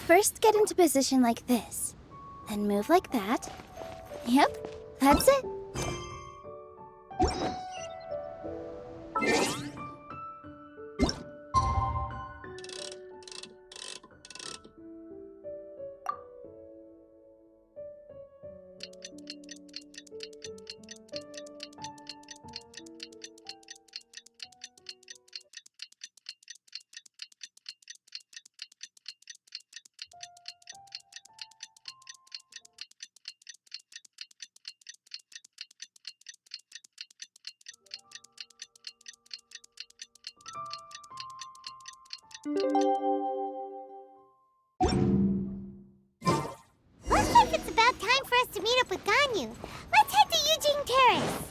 First get into position like this, then move like that. Yep, that's it. Looks like it's about time for us to meet up with Ganyu. Let's head to Eugene Terrace.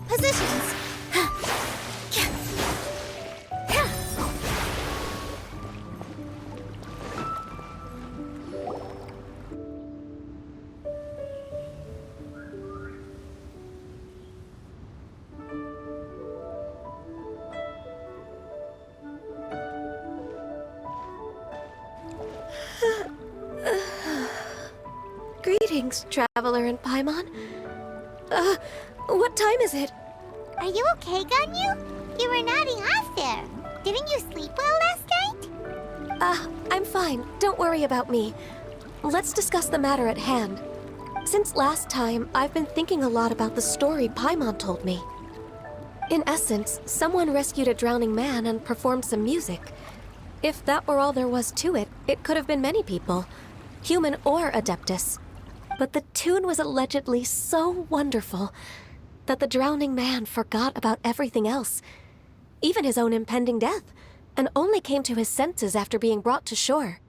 Positions. Greetings, traveler in Paimon. What time is it? Are you okay, Ganyu? You were nodding off there. Didn't you sleep well last night? I'm fine. Don't worry about me. Let's discuss the matter at hand. Since last time, I've been thinking a lot about the story Paimon told me. In essence, someone rescued a drowning man and performed some music. If that were all there was to it, it could have been many people, human or Adeptus. But the tune was allegedly so wonderful that the drowning man forgot about everything else, even his own impending death, and only came to his senses after being brought to shore.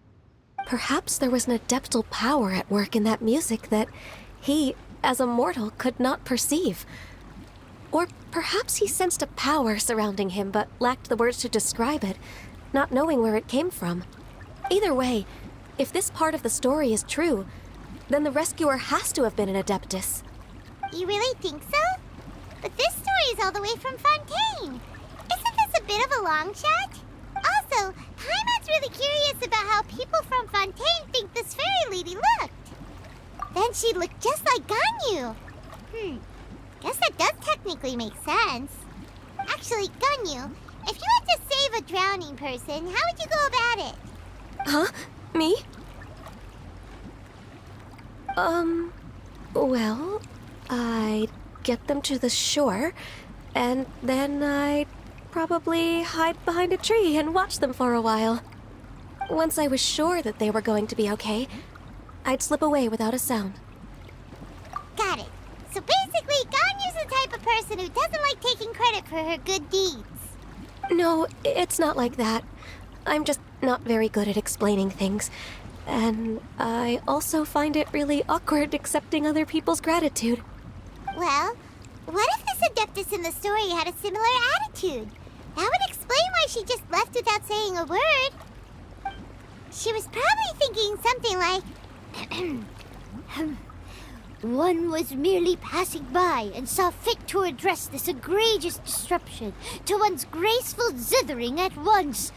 Perhaps there was an adeptal power at work in that music that he, as a mortal, could not perceive. Or perhaps he sensed a power surrounding him but lacked the words to describe it, not knowing where it came from. Either way, if this part of the story is true, then the rescuer has to have been an Adeptus. You really think so? But this story is all the way from Fontaine. Isn't this a bit of a long shot? Also, Paimon's really curious about how people from Fontaine think this fairy lady looked. Then she looked just like Ganyu. Guess that does technically make sense. Actually, Ganyu, if you had to save a drowning person, how would you go about it? Huh? Me? Well, I'd get them to the shore, and then I'd probably hide behind a tree and watch them for a while. Once I was sure that they were going to be okay, I'd slip away without a sound. Got it. So basically, Ganyu's the type of person who doesn't like taking credit for her good deeds. No, it's not like that. I'm just not very good at explaining things. And I also find it really awkward accepting other people's gratitude. Well, what if this Adeptus in the story had a similar attitude? That would explain why she just left without saying a word. She was probably thinking something like, one was merely passing by and saw fit to address this egregious disruption to one's graceful zithering at once.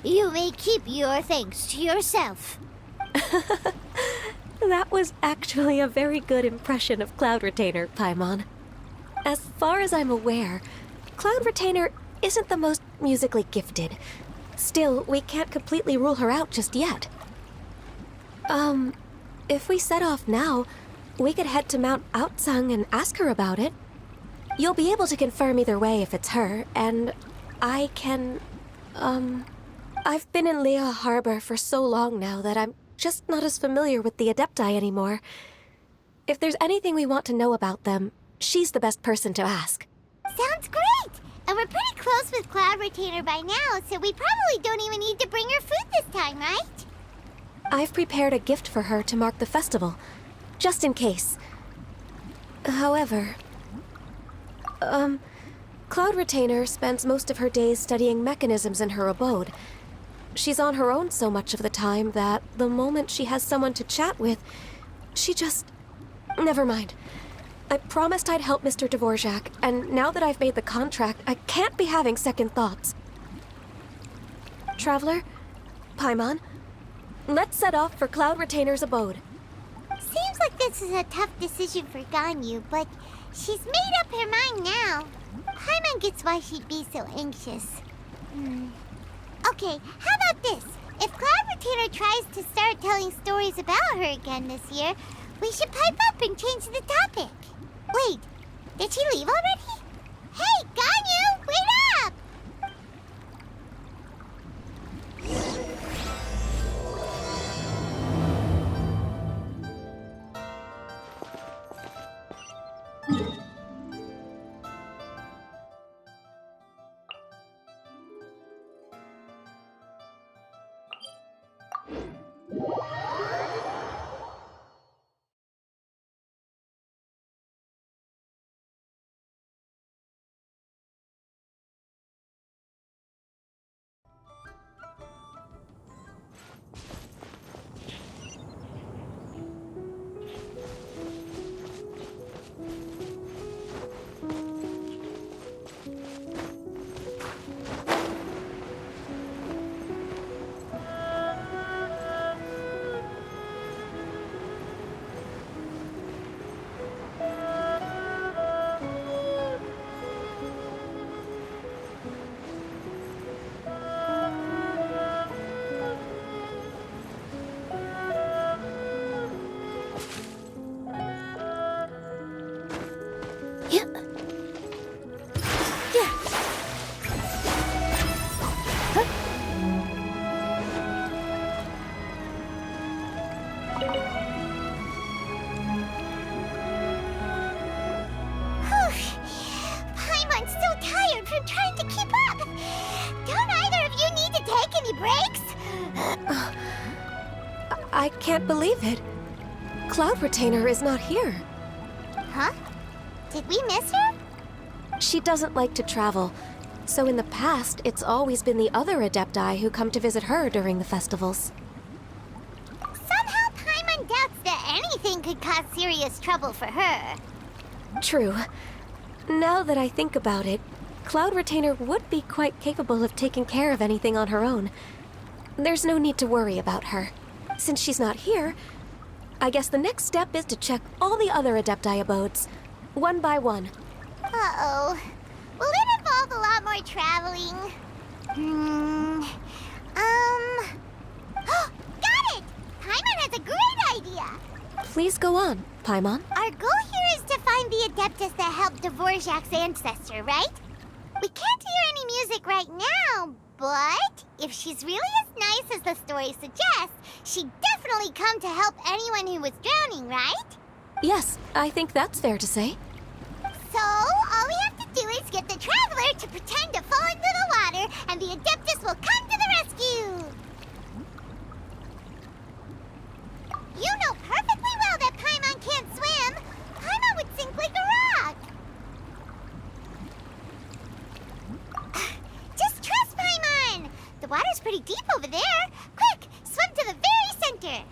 You may keep your thanks to yourself. That was actually a very good impression of Cloud Retainer, Paimon. As far as I'm aware, Cloud Retainer isn't the most musically gifted. Still, we can't completely rule her out just yet. If we set off now, we could head to Mount Outsung and ask her about it. You'll be able to confirm either way if it's her, and I can, I've been in Lea Harbor for so long now that I'm just not as familiar with the Adepti anymore. If there's anything we want to know about them, she's the best person to ask. Sounds great! And we're pretty close with Cloud Retainer by now, so we probably don't even need to bring her food this time, right? I've prepared a gift for her to mark the festival, just in case. However, Cloud Retainer spends most of her days studying mechanisms in her abode. She's on her own so much of the time that the moment she has someone to chat with, she just... Never mind. I promised I'd help Mr. Dvorak, and now that I've made the contract, I can't be having second thoughts. Traveler, Paimon, let's set off for Cloud Retainer's abode. Seems like this is a tough decision for Ganyu, but she's made up her mind now. Paimon gets why she'd be so anxious. Okay, how about this? If Cloud Retainer tries to start telling stories about her again this year, we should pipe up and change the topic. Wait, did she leave already? Hey, Ganyu, wait up! Paimon's so tired from trying to keep up. Don't either of you need to take any breaks? I can't believe it. Cloud Retainer is not here. Huh? Did we miss her? She doesn't like to travel, so in the past, it's always been the other Adepti who come to visit her during the festivals. Somehow Paimon doubts that anything could cause serious trouble for her. True. Now that I think about it, Cloud Retainer would be quite capable of taking care of anything on her own. There's no need to worry about her. Since she's not here, I guess the next step is to check all the other Adepti abodes, one by one. Uh-oh. Will it involve a lot more traveling? Got it! Paimon has a great idea! Please go on, Paimon. Our goal here is to find the Adeptus that helped Dvorak's ancestor, right? We can't hear any music right now, but if she's really as nice as the story suggests, she'd definitely come to help anyone who was drowning, right? Yes, I think that's fair to say. So, all we have to do is get the Traveler to pretend to fall into the water, and the Adeptus will come to the rescue! You know perfectly well that Paimon can't swim! Paimon would sink like a rock! Just trust Paimon! The water's pretty deep over there! Quick, swim to the very center!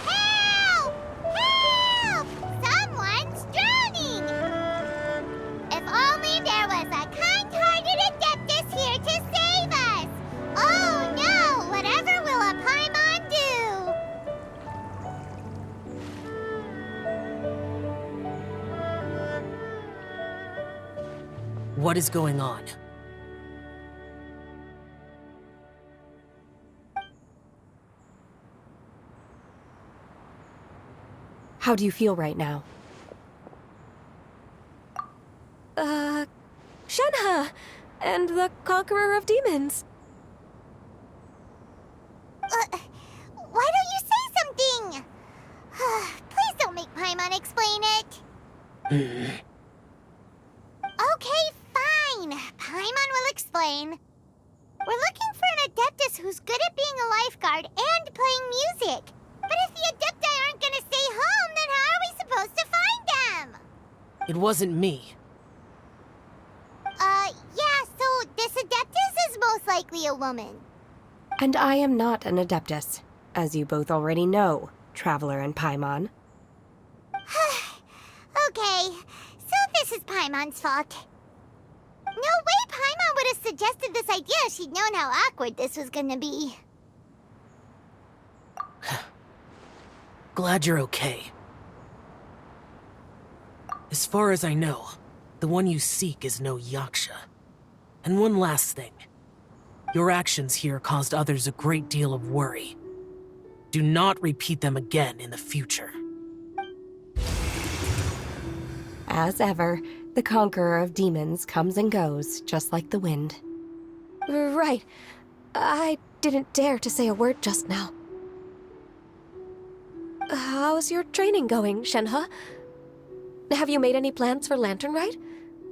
Help! Help! Someone's drowning! If only there was a kind-hearted Adeptus here to save us! Oh no! Whatever will a Paimon do? What is going on? How do you feel right now? of demons. Why don't you say something? Please don't make Paimon explain it. Okay, fine. Paimon will explain. We're looking for an Adeptus who's good at being a lifeguard and playing music. But if the Adepti aren't gonna stay home, then how are we supposed to find them? It wasn't me. Yeah, so this Adeptus is most likely a woman. And I am not an Adeptus, as you both already know, Traveler and Paimon. Okay, so this is Paimon's fault. No way Paimon would have suggested this idea if she'd known how awkward this was gonna be. Glad you're okay. As far as I know, the one you seek is no Yaksha. And one last thing. Your actions here caused others a great deal of worry. Do not repeat them again in the future. As ever, the conqueror of demons comes and goes, just like the wind. Right. I didn't dare to say a word just now. How's your training going, Shenhe? Have you made any plans for Lantern Rite?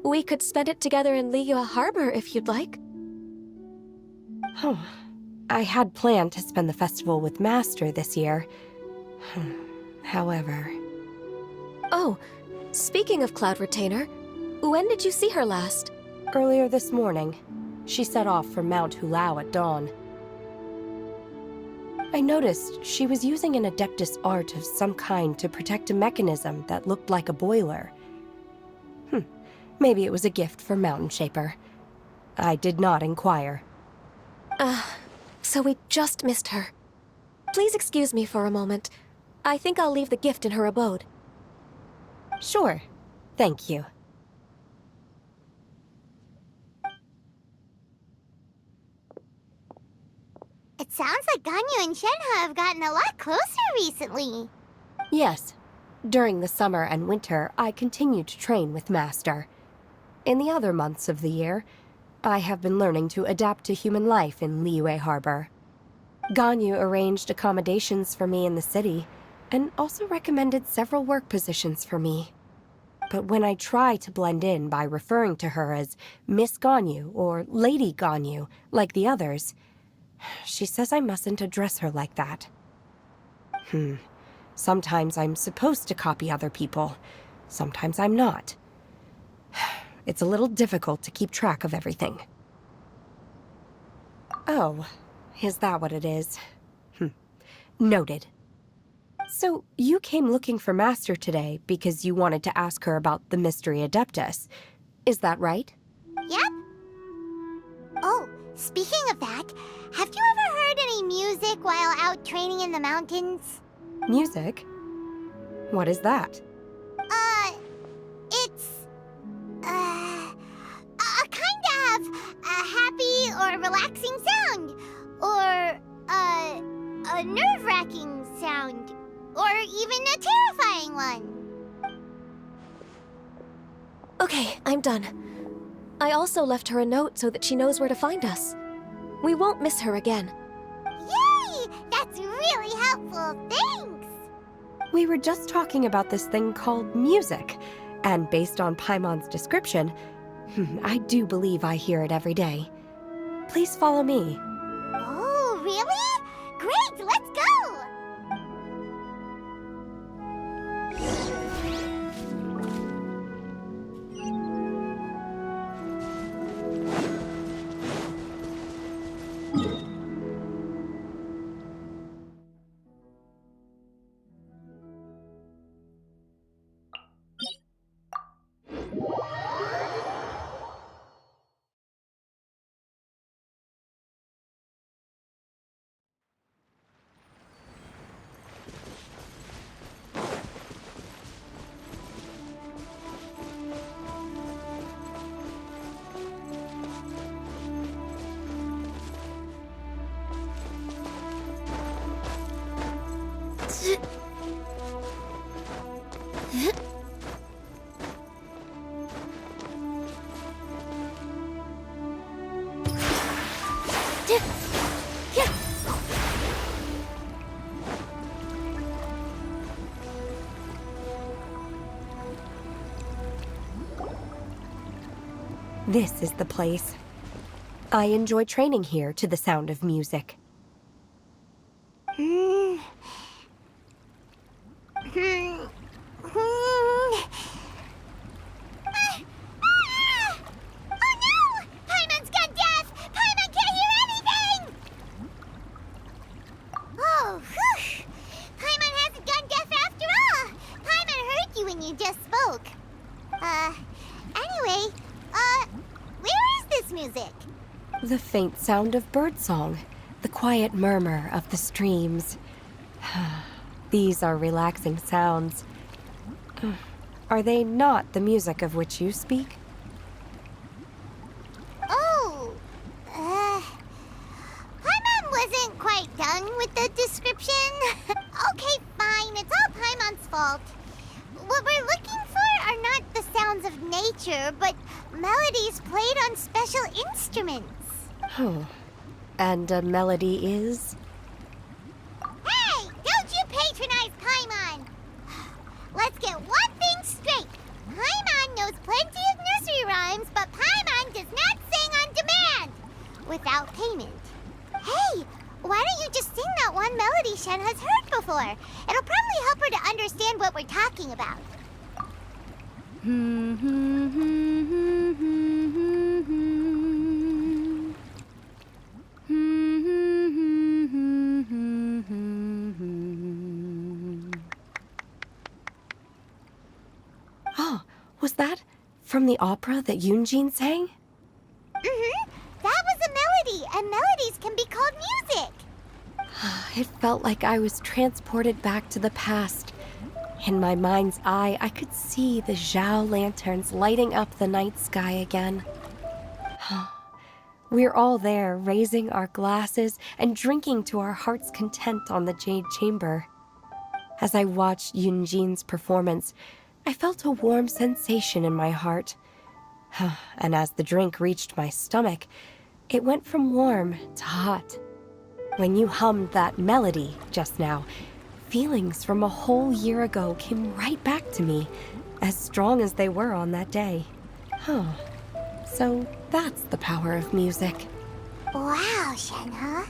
We could spend it together in Liyue Harbor if you'd like. Oh, I had planned to spend the festival with Master this year. However... Oh, speaking of Cloud Retainer, when did you see her last? Earlier this morning, she set off for Mount Hulao at dawn. I noticed she was using an Adeptus art of some kind to protect a mechanism that looked like a boiler. Maybe it was a gift for Mountain Shaper. I did not inquire. So we just missed her. Please excuse me for a moment. I think I'll leave the gift in her abode. Sure. Thank you. It sounds like Ganyu and Shenhe have gotten a lot closer recently. Yes. During the summer and winter, I continue to train with Master. In the other months of the year, I have been learning to adapt to human life in Liyue Harbor. Ganyu arranged accommodations for me in the city, and also recommended several work positions for me. But when I try to blend in by referring to her as Miss Ganyu or Lady Ganyu, like the others, she says I mustn't address her like that. Sometimes I'm supposed to copy other people, sometimes I'm not. It's a little difficult to keep track of everything. Oh, is that what it is? Noted. So, you came looking for Master today because you wanted to ask her about the Mystery Adeptus. Is that right? Yep. Oh, speaking of that, have you ever heard any music while out training in the mountains? Music? What is that? It's... a kind of a happy or relaxing sound. Or, a nerve-wracking sound. Or even a terrifying one. Okay, I'm done. I also left her a note so that she knows where to find us. We won't miss her again. Yay! That's really helpful. Thanks! We were just talking about this thing called music, and based on Paimon's description, I do believe I hear it every day. Please follow me. Oh, really? Great, let's go! This is the place. I enjoy training here to the sound of music. Oh no! Paimon's gone deaf! Paimon can't hear anything! Oh, whew! Paimon hasn't gone deaf after all! Paimon heard you when you just spoke. Anyway, where is this music? The faint sound of birdsong, the quiet murmur of the streams. These are relaxing sounds. Are they not the music of which you speak? Oh, Paimon wasn't quite done with the description. Okay, fine, it's all Paimon's fault. What we're looking for are not the sounds of nature, but melodies played on special instruments. Oh. And a melody is? Hey, don't you patronize Paimon! Let's get one thing straight. Paimon knows plenty of nursery rhymes, but Paimon does not sing on demand without payment. Hey, why don't you just sing that one melody Shen has heard before? It'll probably help her to understand what we're talking about. Oh, was that from the opera that Yunjin sang? That was a melody, and melodies can be called music. It felt like I was transported back to the past. In my mind's eye, I could see the Zhao lanterns lighting up the night sky again. We're all there, raising our glasses and drinking to our heart's content on the Jade Chamber. As I watched Yunjin's performance, I felt a warm sensation in my heart. And as the drink reached my stomach, it went from warm to hot. When you hummed that melody just now, feelings from a whole year ago came right back to me, as strong as they were on that day. So that's the power of music. Wow, Shenhe.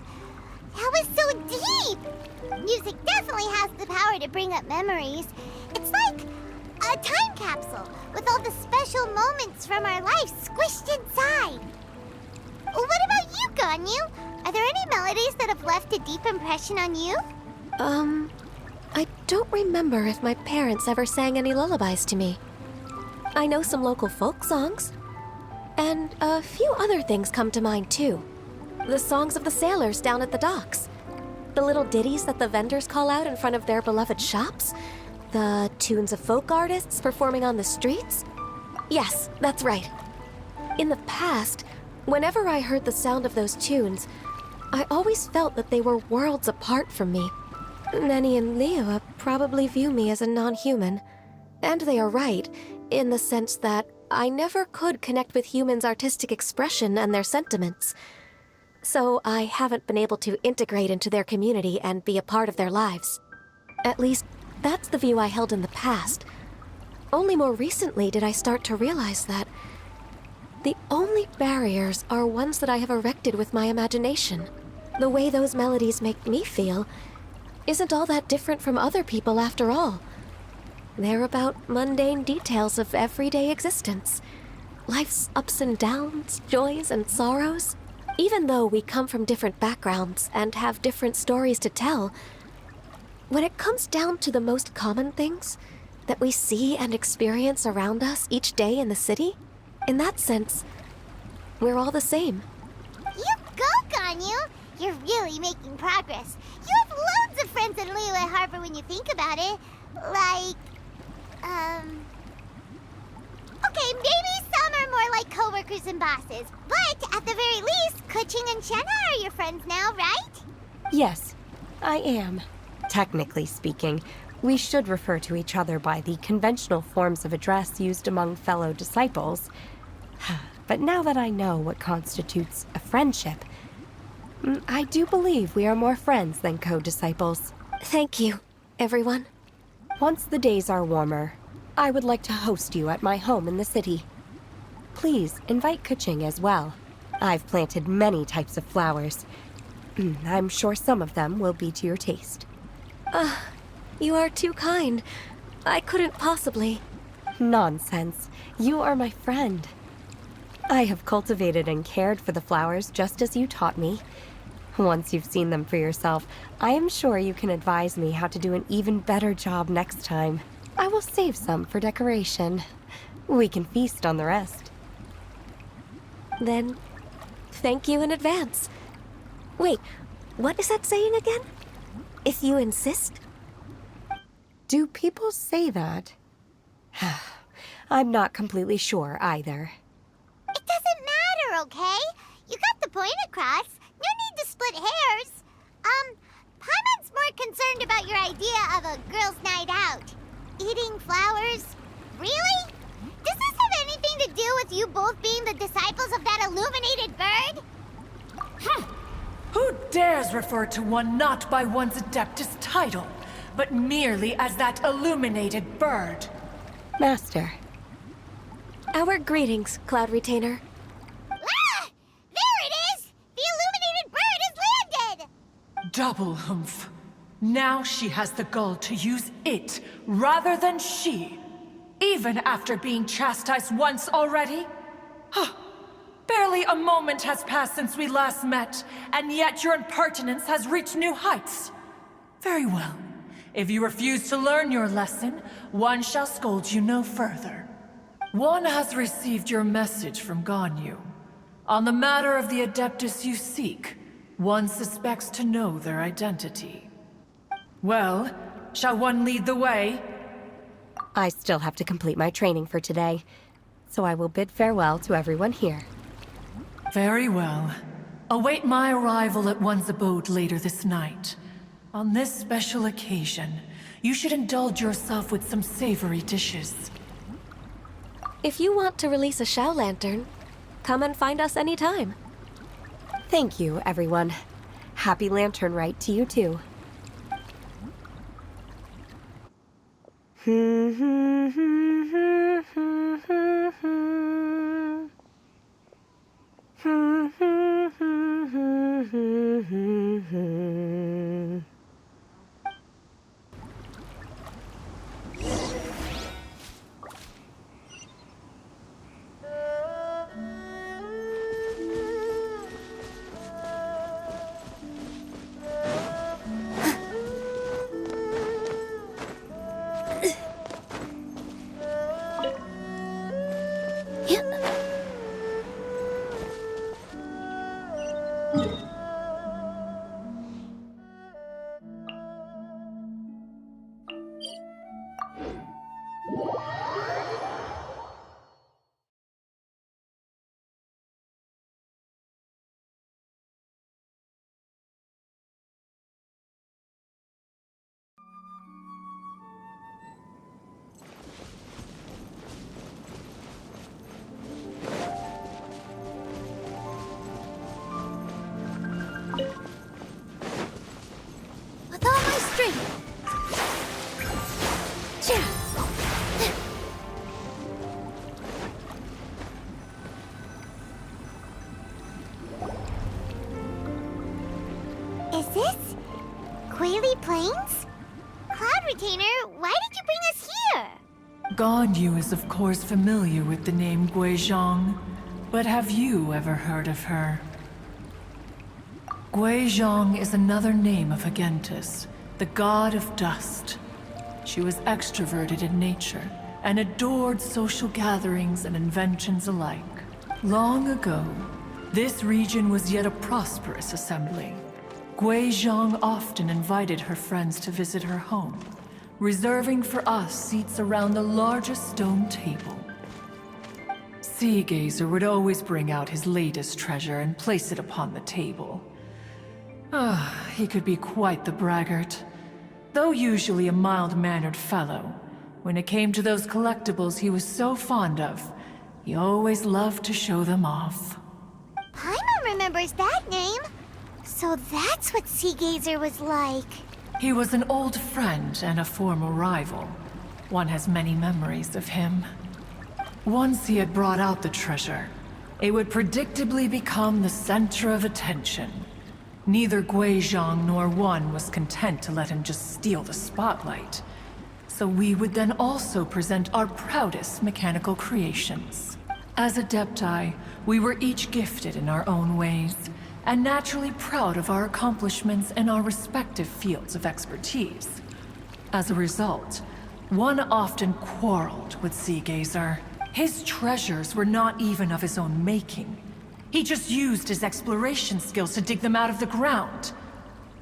That was so deep! Music definitely has the power to bring up memories. It's like a time capsule with all the special moments from our life squished inside. What about you, Ganyu? Are there any melodies that have left a deep impression on you? I don't remember if my parents ever sang any lullabies to me. I know some local folk songs. And a few other things come to mind, too. The songs of the sailors down at the docks. The little ditties that the vendors call out in front of their beloved shops. The tunes of folk artists performing on the streets. Yes, that's right. In the past, whenever I heard the sound of those tunes, I always felt that they were worlds apart from me. Nenny and Leah probably view me as a non-human. And they are right, in the sense that I never could connect with humans' artistic expression and their sentiments. So I haven't been able to integrate into their community and be a part of their lives. At least, that's the view I held in the past. Only more recently did I start to realize that the only barriers are ones that I have erected with my imagination. The way those melodies make me feel isn't all that different from other people after all. They're about mundane details of everyday existence. Life's ups and downs, joys and sorrows. Even though we come from different backgrounds and have different stories to tell, when it comes down to the most common things that we see and experience around us each day in the city, in that sense, we're all the same. You go, Ganyu! You're really making progress. You have loads of friends in Liyue Harbor when you think about it. Like, okay, maybe some are more like coworkers and bosses. But at the very least, Kuching and Shenhe are your friends now, right? Yes, I am. Technically speaking, we should refer to each other by the conventional forms of address used among fellow disciples. But now that I know what constitutes a friendship, I do believe we are more friends than co-disciples. Thank you, everyone. Once the days are warmer, I would like to host you at my home in the city. Please invite Kuching as well. I've planted many types of flowers. I'm sure some of them will be to your taste. You are too kind. I couldn't possibly. Nonsense. You are my friend. I have cultivated and cared for the flowers just as you taught me. Once you've seen them for yourself, I am sure you can advise me how to do an even better job next time. I will save some for decoration. We can feast on the rest. Then, thank you in advance. Wait, what is that saying again? If you insist? Do people say that? I'm not completely sure either. It doesn't matter, okay? You got the point across. No need to split hairs. Paimon's more concerned about your idea of a girls' night out. Eating flowers? Really? Does this have anything to do with you both being the disciples of that illuminated bird? Who dares refer to one not by one's Adeptus title, but merely as that illuminated bird? Master. Our greetings, Cloud Retainer. Ah! There it is! The illuminated bird has landed! Double humph. Now she has the gall to use it rather than she. Even after being chastised once already? Huh. Barely a moment has passed since we last met, and yet your impertinence has reached new heights. Very well. If you refuse to learn your lesson, one shall scold you no further. One has received your message from Ganyu. On the matter of the Adeptus you seek, one suspects to know their identity. Well, shall one lead the way? I still have to complete my training for today, so I will bid farewell to everyone here. Very well. Await my arrival at one's abode later this night. On this special occasion, you should indulge yourself with some savory dishes. If you want to release a Shao Lantern, come and find us anytime. Thank you, everyone. Happy Lantern Rite to you too. With all my strength. Cheer. Is this Quaily Plains? Cloud Retainer, why did you bring us here? Ganyu is of course familiar with the name Guizhong, but have you ever heard of her? Guizhong is another name of Agentis, the god of dust. She was extroverted in nature and adored social gatherings and inventions alike. Long ago, this region was yet a prosperous assembly. Guizhong often invited her friends to visit her home, reserving for us seats around the largest stone table. Seagazer would always bring out his latest treasure and place it upon the table. He could be quite the braggart. Though usually a mild-mannered fellow, when it came to those collectibles he was so fond of, he always loved to show them off. Paimon remembers that name. So that's what Seagazer was like. He was an old friend and a former rival. One has many memories of him. Once he had brought out the treasure, it would predictably become the center of attention. Neither Guizhong nor One was content to let him just steal the spotlight. So we would then also present our proudest mechanical creations. As Adepti, we were each gifted in our own ways, and naturally proud of our accomplishments in our respective fields of expertise. As a result, One often quarreled with Seagazer. His treasures were not even of his own making. He just used his exploration skills to dig them out of the ground.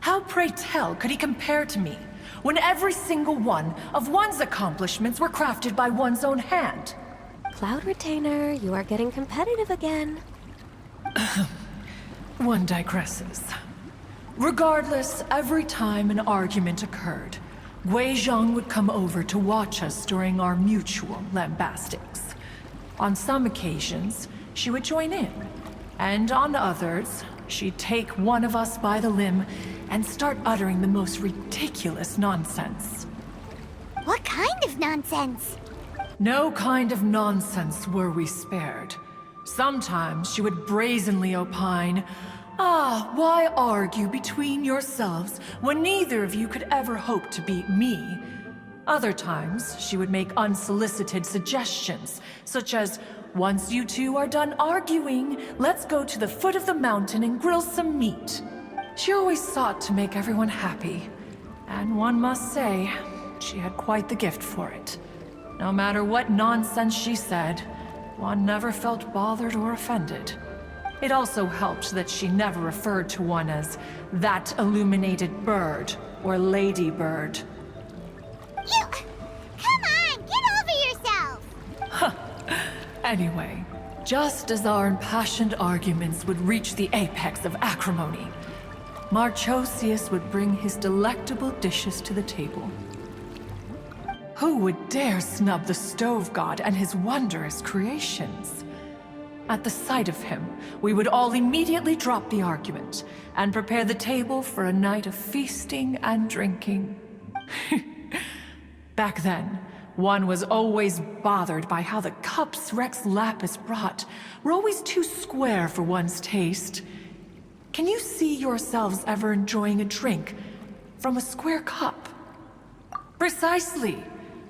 How, pray tell, could he compare to me, when every single one of One's accomplishments were crafted by one's own hand? Cloud Retainer, you are getting competitive again. One digresses. Regardless, every time an argument occurred, Guizhong would come over to watch us during our mutual lambastics. On some occasions, she would join in, and on others, she'd take one of us by the limb and start uttering the most ridiculous nonsense. What kind of nonsense? No kind of nonsense were we spared. Sometimes she would brazenly opine, why argue between yourselves when neither of you could ever hope to beat me? Other times, she would make unsolicited suggestions, such as, once you two are done arguing, let's go to the foot of the mountain and grill some meat. She always sought to make everyone happy, and one must say, she had quite the gift for it. No matter what nonsense she said, One never felt bothered or offended. It also helped that she never referred to One as that illuminated bird or ladybird. You... Come on, get over yourself! Anyway, just as our impassioned arguments would reach the apex of acrimony, Marchosius would bring his delectable dishes to the table. Who would dare snub the stove god and his wondrous creations? At the sight of him, we would all immediately drop the argument and prepare the table for a night of feasting and drinking. Back then, One was always bothered by how the cups Rex Lapis brought were always too square for one's taste. Can you see yourselves ever enjoying a drink from a square cup? Precisely.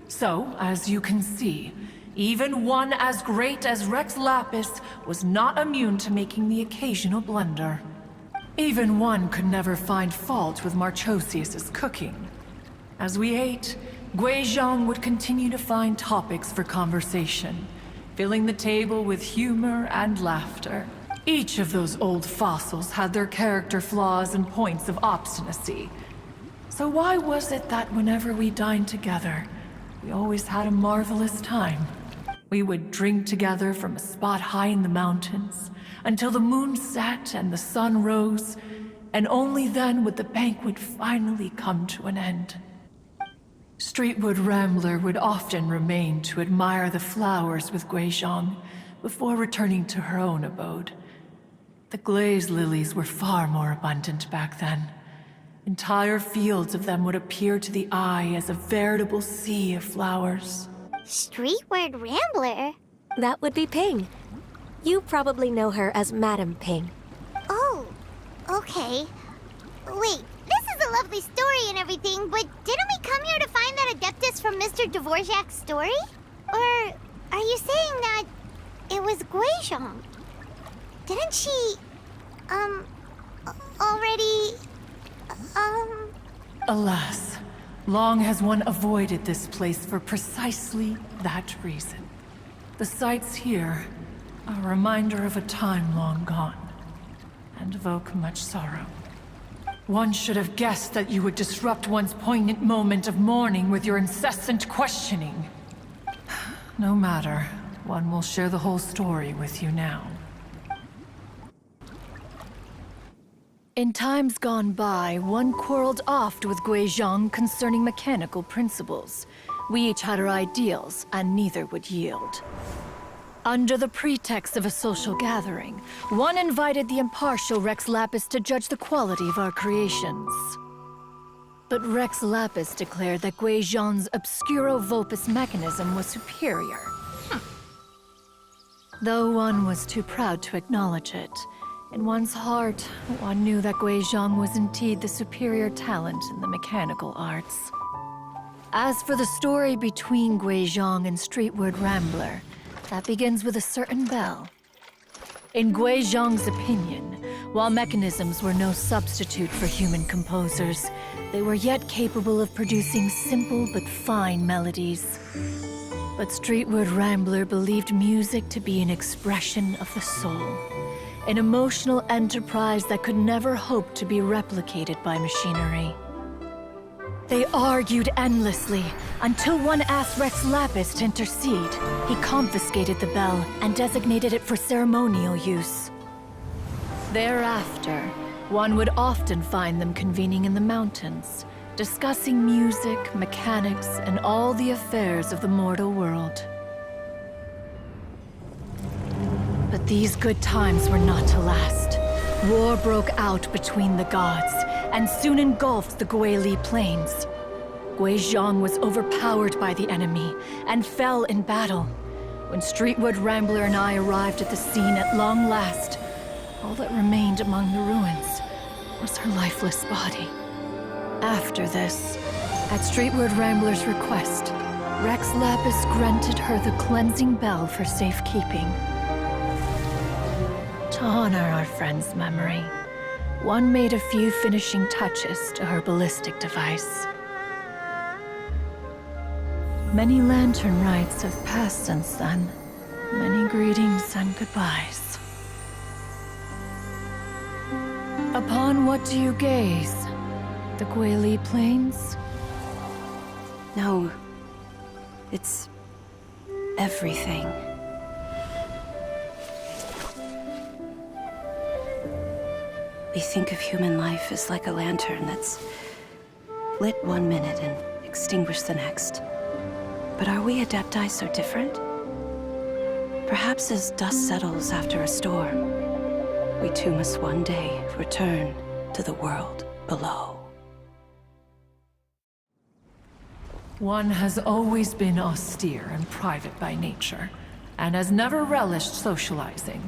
So, as you can see, even one as great as Rex Lapis was not immune to making the occasional blunder. Even One could never find fault with Marchosius's cooking. As we ate, Guizhong would continue to find topics for conversation, filling the table with humor and laughter. Each of those old fossils had their character flaws and points of obstinacy. So why was it that whenever we dined together, we always had a marvelous time? We would drink together from a spot high in the mountains, until the moon set and the sun rose, and only then would the banquet finally come to an end. Streetwood Rambler would often remain to admire the flowers with Guizhong before returning to her own abode. The glaze lilies were far more abundant back then. Entire fields of them would appear to the eye as a veritable sea of flowers. Streetward Rambler? That would be Ping. You probably know her as Madam Ping. Oh, okay. Wait, this is a lovely story and everything, but didn't we come here to find that Adeptus from Mr. Dvorak's story? Or are you saying that it was Guizhong? Didn't she, already, Alas, long has one avoided this place for precisely that reason. The sights here are a reminder of a time long gone, and evoke much sorrow. One should have guessed that you would disrupt one's poignant moment of mourning with your incessant questioning. No matter, one will share the whole story with you now. In times gone by, one quarreled oft with Guizhong concerning mechanical principles. We each had our ideals, and neither would yield. Under the pretext of a social gathering, one invited the impartial Rex Lapis to judge the quality of our creations. But Rex Lapis declared that Guizhong's Obscuro Vulpus mechanism was superior. Though one was too proud to acknowledge it, in one's heart, one knew that Guizhong was indeed the superior talent in the mechanical arts. As for the story between Guizhong and Streetward Rambler, that begins with a certain bell. In Guizhong's opinion, while mechanisms were no substitute for human composers, they were yet capable of producing simple but fine melodies. But Streetward Rambler believed music to be an expression of the soul, an emotional enterprise that could never hope to be replicated by machinery. They argued endlessly, until one asked Rex Lapis to intercede. He confiscated the bell and designated it for ceremonial use. Thereafter, one would often find them convening in the mountains, discussing music, mechanics, and all the affairs of the mortal world. But these good times were not to last. War broke out between the gods, and soon engulfed the Guili Plains. Guizhong was overpowered by the enemy, and fell in battle. When Streetward Rambler and I arrived at the scene at long last, all that remained among the ruins was her lifeless body. After this, at Streetward Rambler's request, Rex Lapis granted her the cleansing bell for safekeeping. To honor our friend's memory, one made a few finishing touches to her ballistic device. Many lantern rites have passed since then. Many greetings and goodbyes. Upon what do you gaze? The Guili Plains? No. It's everything. We think of human life as like a lantern that's lit one minute and extinguished the next. But are we Adepti so different? Perhaps as dust settles after a storm, we too must one day return to the world below. One has always been austere and private by nature, and has never relished socializing.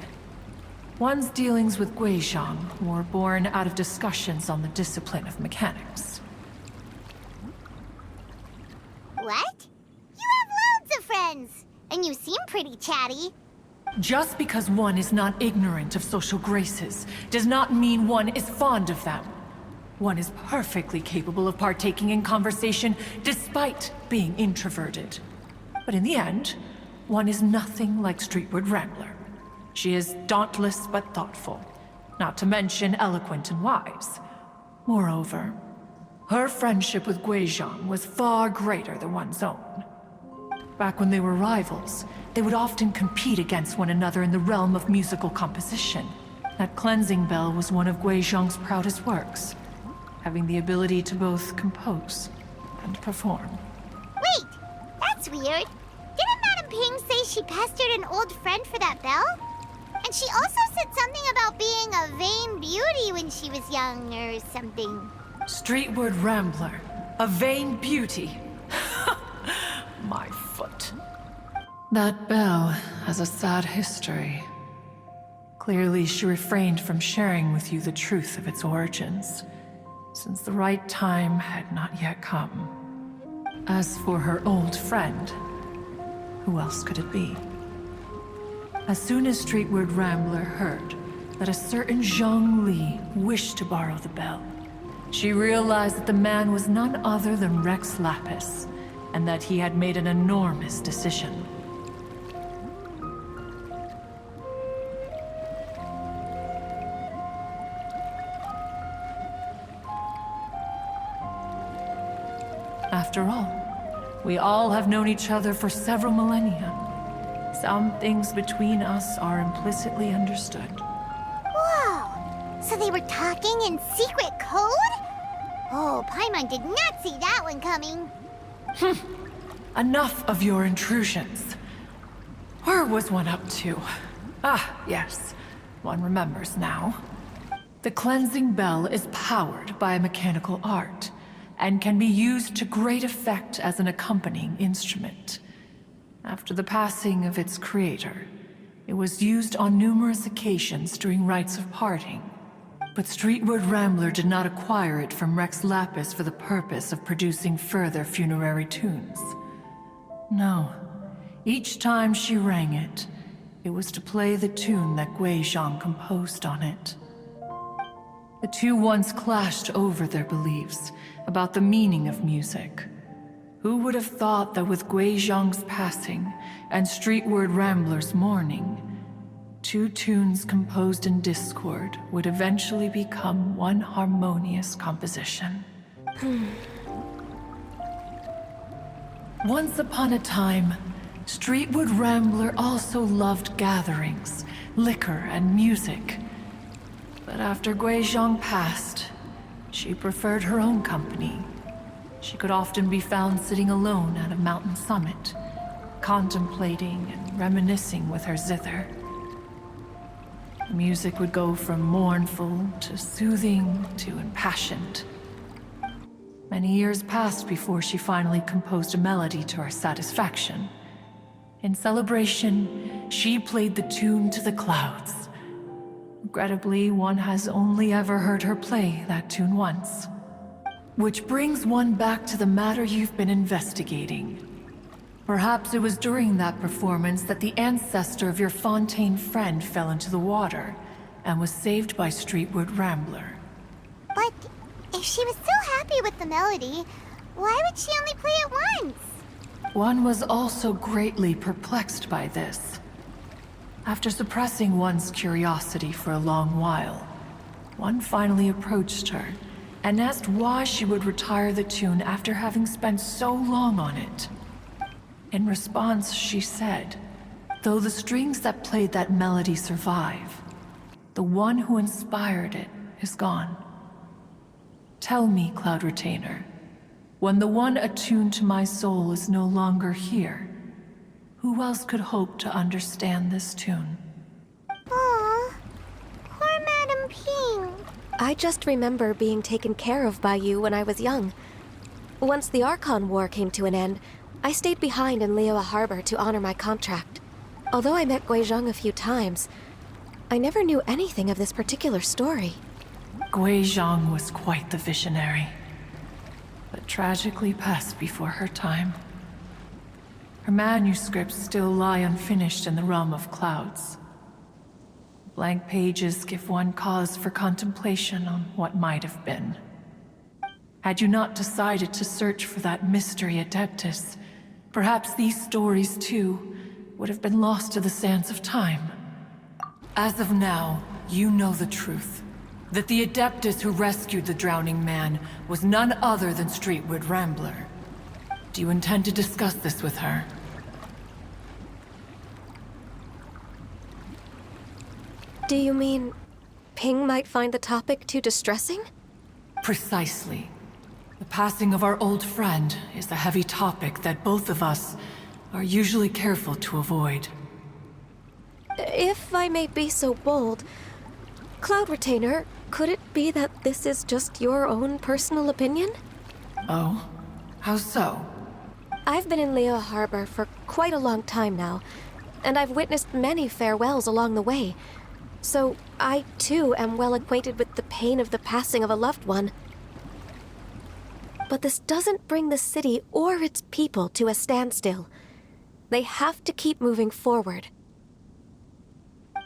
One's dealings with Guizhong were born out of discussions on the discipline of mechanics. What? You have loads of friends, and you seem pretty chatty. Just because one is not ignorant of social graces does not mean one is fond of them. One is perfectly capable of partaking in conversation despite being introverted. But in the end, one is nothing like Streetward Rambler. She is dauntless but thoughtful, not to mention eloquent and wise. Moreover, her friendship with Guizhong was far greater than one's own. Back when they were rivals, they would often compete against one another in the realm of musical composition. That cleansing bell was one of Guizhong's proudest works, having the ability to both compose and perform. Wait, that's weird. Didn't Madame Ping say she pestered an old friend for that bell? And she also said something about being a vain beauty when she was young or something. Streetward Rambler, a vain beauty. My foot. That bell has a sad history. Clearly, she refrained from sharing with you the truth of its origins, since the right time had not yet come. As for her old friend, who else could it be? As soon as Streetward Rambler heard that a certain Zhang Li wished to borrow the bell, she realized that the man was none other than Rex Lapis, and that he had made an enormous decision. After all, we all have known each other for several millennia. Some things between us are implicitly understood. Whoa! So they were talking in secret code? Oh, Paimon did not see that one coming. Enough of your intrusions. Where was one up to? Ah, yes. One remembers now. The cleansing bell is powered by a mechanical art, and can be used to great effect as an accompanying instrument. After the passing of its creator, It was used on numerous occasions during rites of parting. But Streetward Rambler did not acquire it from Rex Lapis for the purpose of producing further funerary tunes. No. Each time she rang it, it was to play the tune that Guizhong composed on it. The two once clashed over their beliefs about the meaning of music. Who would have thought that with Guizhong's passing and Streetward Rambler's mourning, two tunes composed in discord would eventually become one harmonious composition? Once upon a time, Streetward Rambler also loved gatherings, liquor, and music. But after Guizhong passed, she preferred her own company. She could often be found sitting alone at a mountain summit, contemplating and reminiscing with her zither. The music would go from mournful to soothing to impassioned. Many years passed before she finally composed a melody to her satisfaction. In celebration, she played the tune to the clouds. Regrettably, one has only ever heard her play that tune once. Which brings one back to the matter you've been investigating. Perhaps it was during that performance that the ancestor of your Fontaine friend fell into the water and was saved by Streetward Rambler. But if she was so happy with the melody, why would she only play it once? One was also greatly perplexed by this. After suppressing one's curiosity for a long while, one finally approached her and asked why she would retire the tune after having spent so long on it. In response, she said, "Though the strings that played that melody survive, the one who inspired it is gone. Tell me, Cloud Retainer, when the one attuned to my soul is no longer here, who else could hope to understand this tune?" Aw, poor Madame Ping. I just remember being taken care of by you when I was young. Once the Archon War came to an end, I stayed behind in Liyue Harbor to honor my contract. Although I met Guizhong a few times, I never knew anything of this particular story. Guizhong was quite the visionary, but tragically passed before her time. Her manuscripts still lie unfinished in the realm of clouds. Blank pages give one cause for contemplation on what might have been. Had you not decided to search for that mystery Adeptus, perhaps these stories, too, would have been lost to the sands of time. As of now, you know the truth. That the Adeptus who rescued the drowning man was none other than Streetward Rambler. Do you intend to discuss this with her? Do you mean Ping might find the topic too distressing? Precisely. The passing of our old friend is a heavy topic that both of us are usually careful to avoid. If I may be so bold, Cloud Retainer, could it be that this is just your own personal opinion? Oh? How so? I've been in Liyue Harbor for quite a long time now, and I've witnessed many farewells along the way. So I, too, am well acquainted with the pain of the passing of a loved one. But this doesn't bring the city or its people to a standstill. They have to keep moving forward.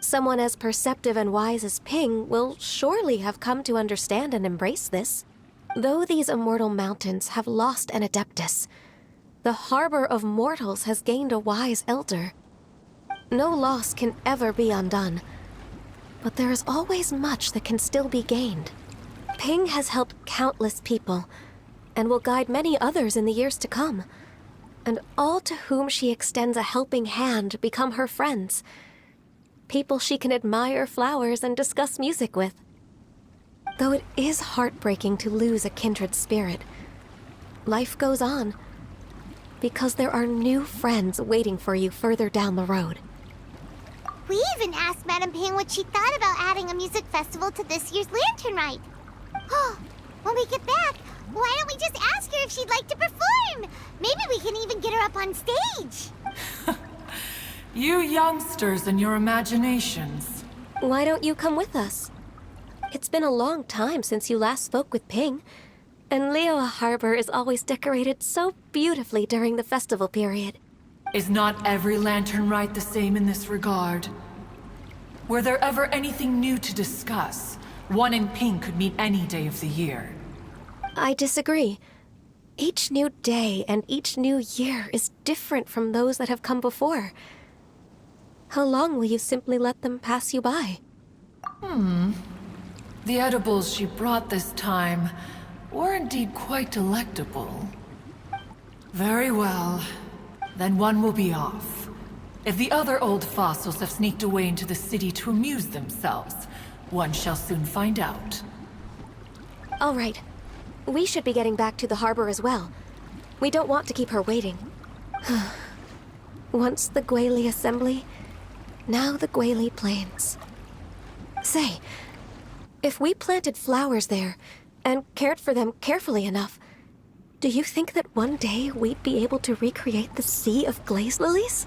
Someone as perceptive and wise as Ping will surely have come to understand and embrace this. Though these immortal mountains have lost an Adeptus, the harbor of mortals has gained a wise elder. No loss can ever be undone, but there is always much that can still be gained. Ping has helped countless people, and will guide many others in the years to come. And all to whom she extends a helping hand become her friends. People she can admire flowers and discuss music with. Though it is heartbreaking to lose a kindred spirit, life goes on, because there are new friends waiting for you further down the road. We even asked Madame Ping what she thought about adding a music festival to this year's Lantern Rite. Oh, when we get back, why don't we just ask her if she'd like to perform? Maybe we can even get her up on stage. You youngsters and your imaginations. Why don't you come with us? It's been a long time since you last spoke with Ping, and Liyue Harbor is always decorated so beautifully during the festival period. Is not every lantern rite the same in this regard? Were there ever anything new to discuss? One in Ping could meet any day of the year. I disagree. Each new day and each new year is different from those that have come before. How long will you simply let them pass you by? The edibles she brought this time were indeed quite delectable. Very well. Then one will be off. If the other old fossils have sneaked away into the city to amuse themselves, one shall soon find out. All right. We should be getting back to the harbor as well. We don't want to keep her waiting. Once the Guili Assembly, now the Guili Plains. Say, if we planted flowers there and cared for them carefully enough, do you think that one day we'd be able to recreate the Sea of Glaze Lilies?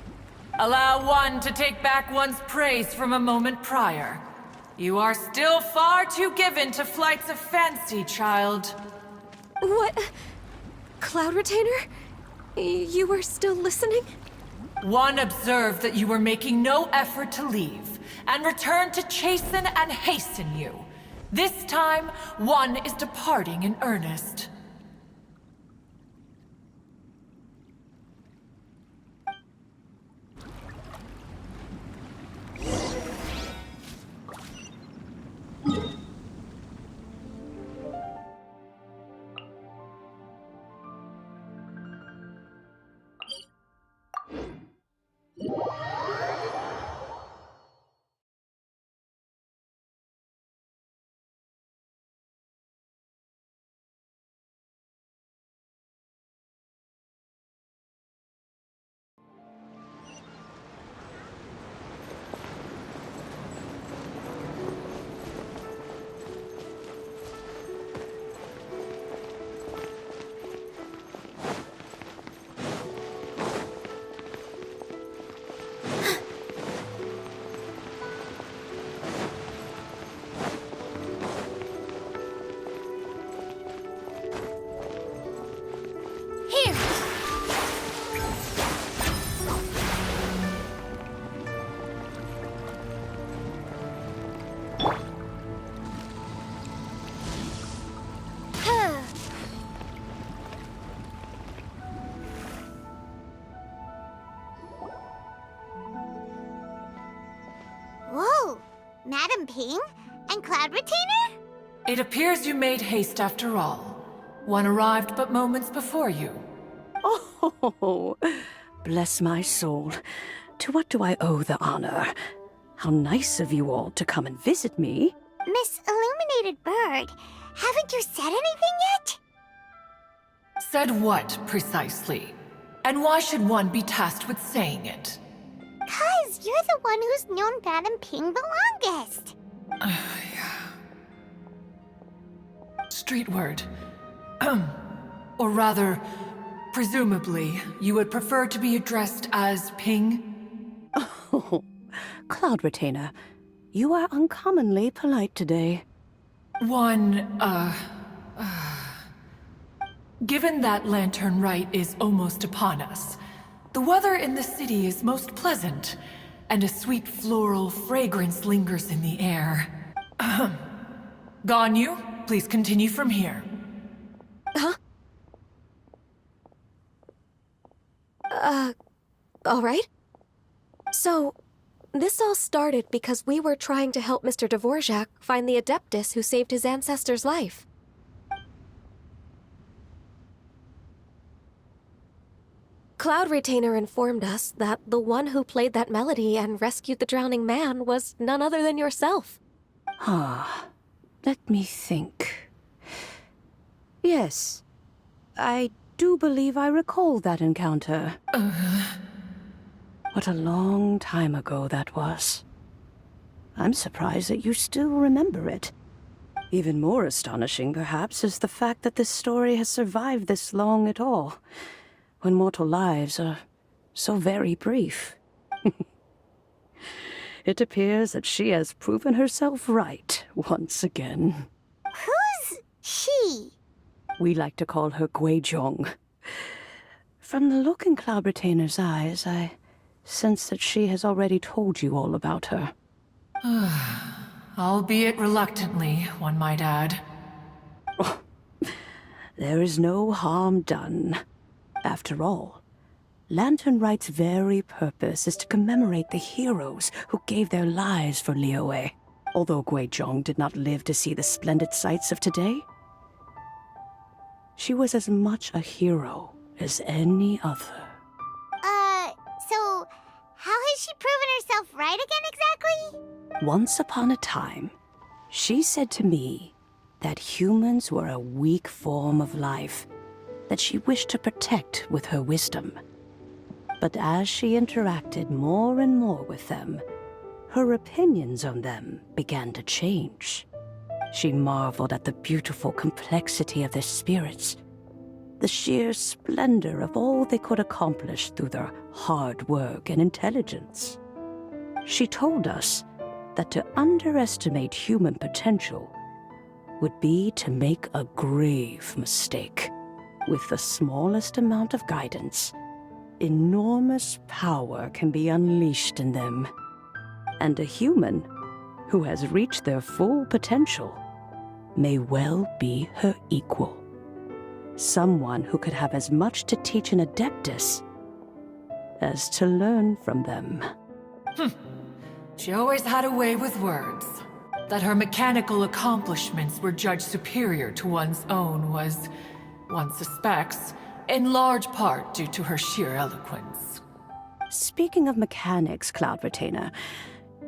Allow one to take back one's praise from a moment prior. You are still far too given to flights of fancy, child. What? Cloud Retainer? You were still listening? One observed that you were making no effort to leave, and returned to chasten and hasten you. This time, one is departing in earnest. Whoa! Madam Ping? And Cloud Retainer? It appears you made haste after all. One arrived but moments before you. Oh, bless my soul. To what do I owe the honor? How nice of you all to come and visit me. Miss Illuminated Bird, haven't you said anything yet? Said what, precisely? And why should one be tasked with saying it? 'Cause you're the one who's known Madam Ping the longest. Street word. Or rather, presumably, you would prefer to be addressed as Ping? Oh, Cloud Retainer, you are uncommonly polite today. Given that Lantern Rite is almost upon us, the weather in the city is most pleasant, and a sweet floral fragrance lingers in the air. Ganyu, please continue from here. Huh? All right. So, this all started because we were trying to help Mr. Dvorak find the Adeptus who saved his ancestor's life. Cloud Retainer informed us that the one who played that melody and rescued the drowning man was none other than yourself. Let me think. Yes, I do believe I recall that encounter. What a long time ago that was. I'm surprised that you still remember it. Even more astonishing, perhaps, is the fact that this story has survived this long at all, when mortal lives are so very brief. It appears that she has proven herself right once again. Who's she? We like to call her Guizhong. From the look in Cloud Retainer's eyes, I sense that she has already told you all about her. Albeit reluctantly, one might add. There is no harm done. After all, Lantern Right's very purpose is to commemorate the heroes who gave their lives for Liyue. Although Guizhong did not live to see the splendid sights of today, she was as much a hero as any other. So how has she proven herself right again exactly? Once upon a time, she said to me that humans were a weak form of life that she wished to protect with her wisdom. But as she interacted more and more with them, her opinions on them began to change. She marveled at the beautiful complexity of their spirits, the sheer splendor of all they could accomplish through their hard work and intelligence. She told us that to underestimate human potential would be to make a grave mistake. With the smallest amount of guidance, enormous power can be unleashed in them. And a human who has reached their full potential may well be her equal. Someone who could have as much to teach an Adeptus as to learn from them. She always had a way with words. That her mechanical accomplishments were judged superior to one's own was, one suspects, in large part due to her sheer eloquence. Speaking of mechanics, Cloud Retainer,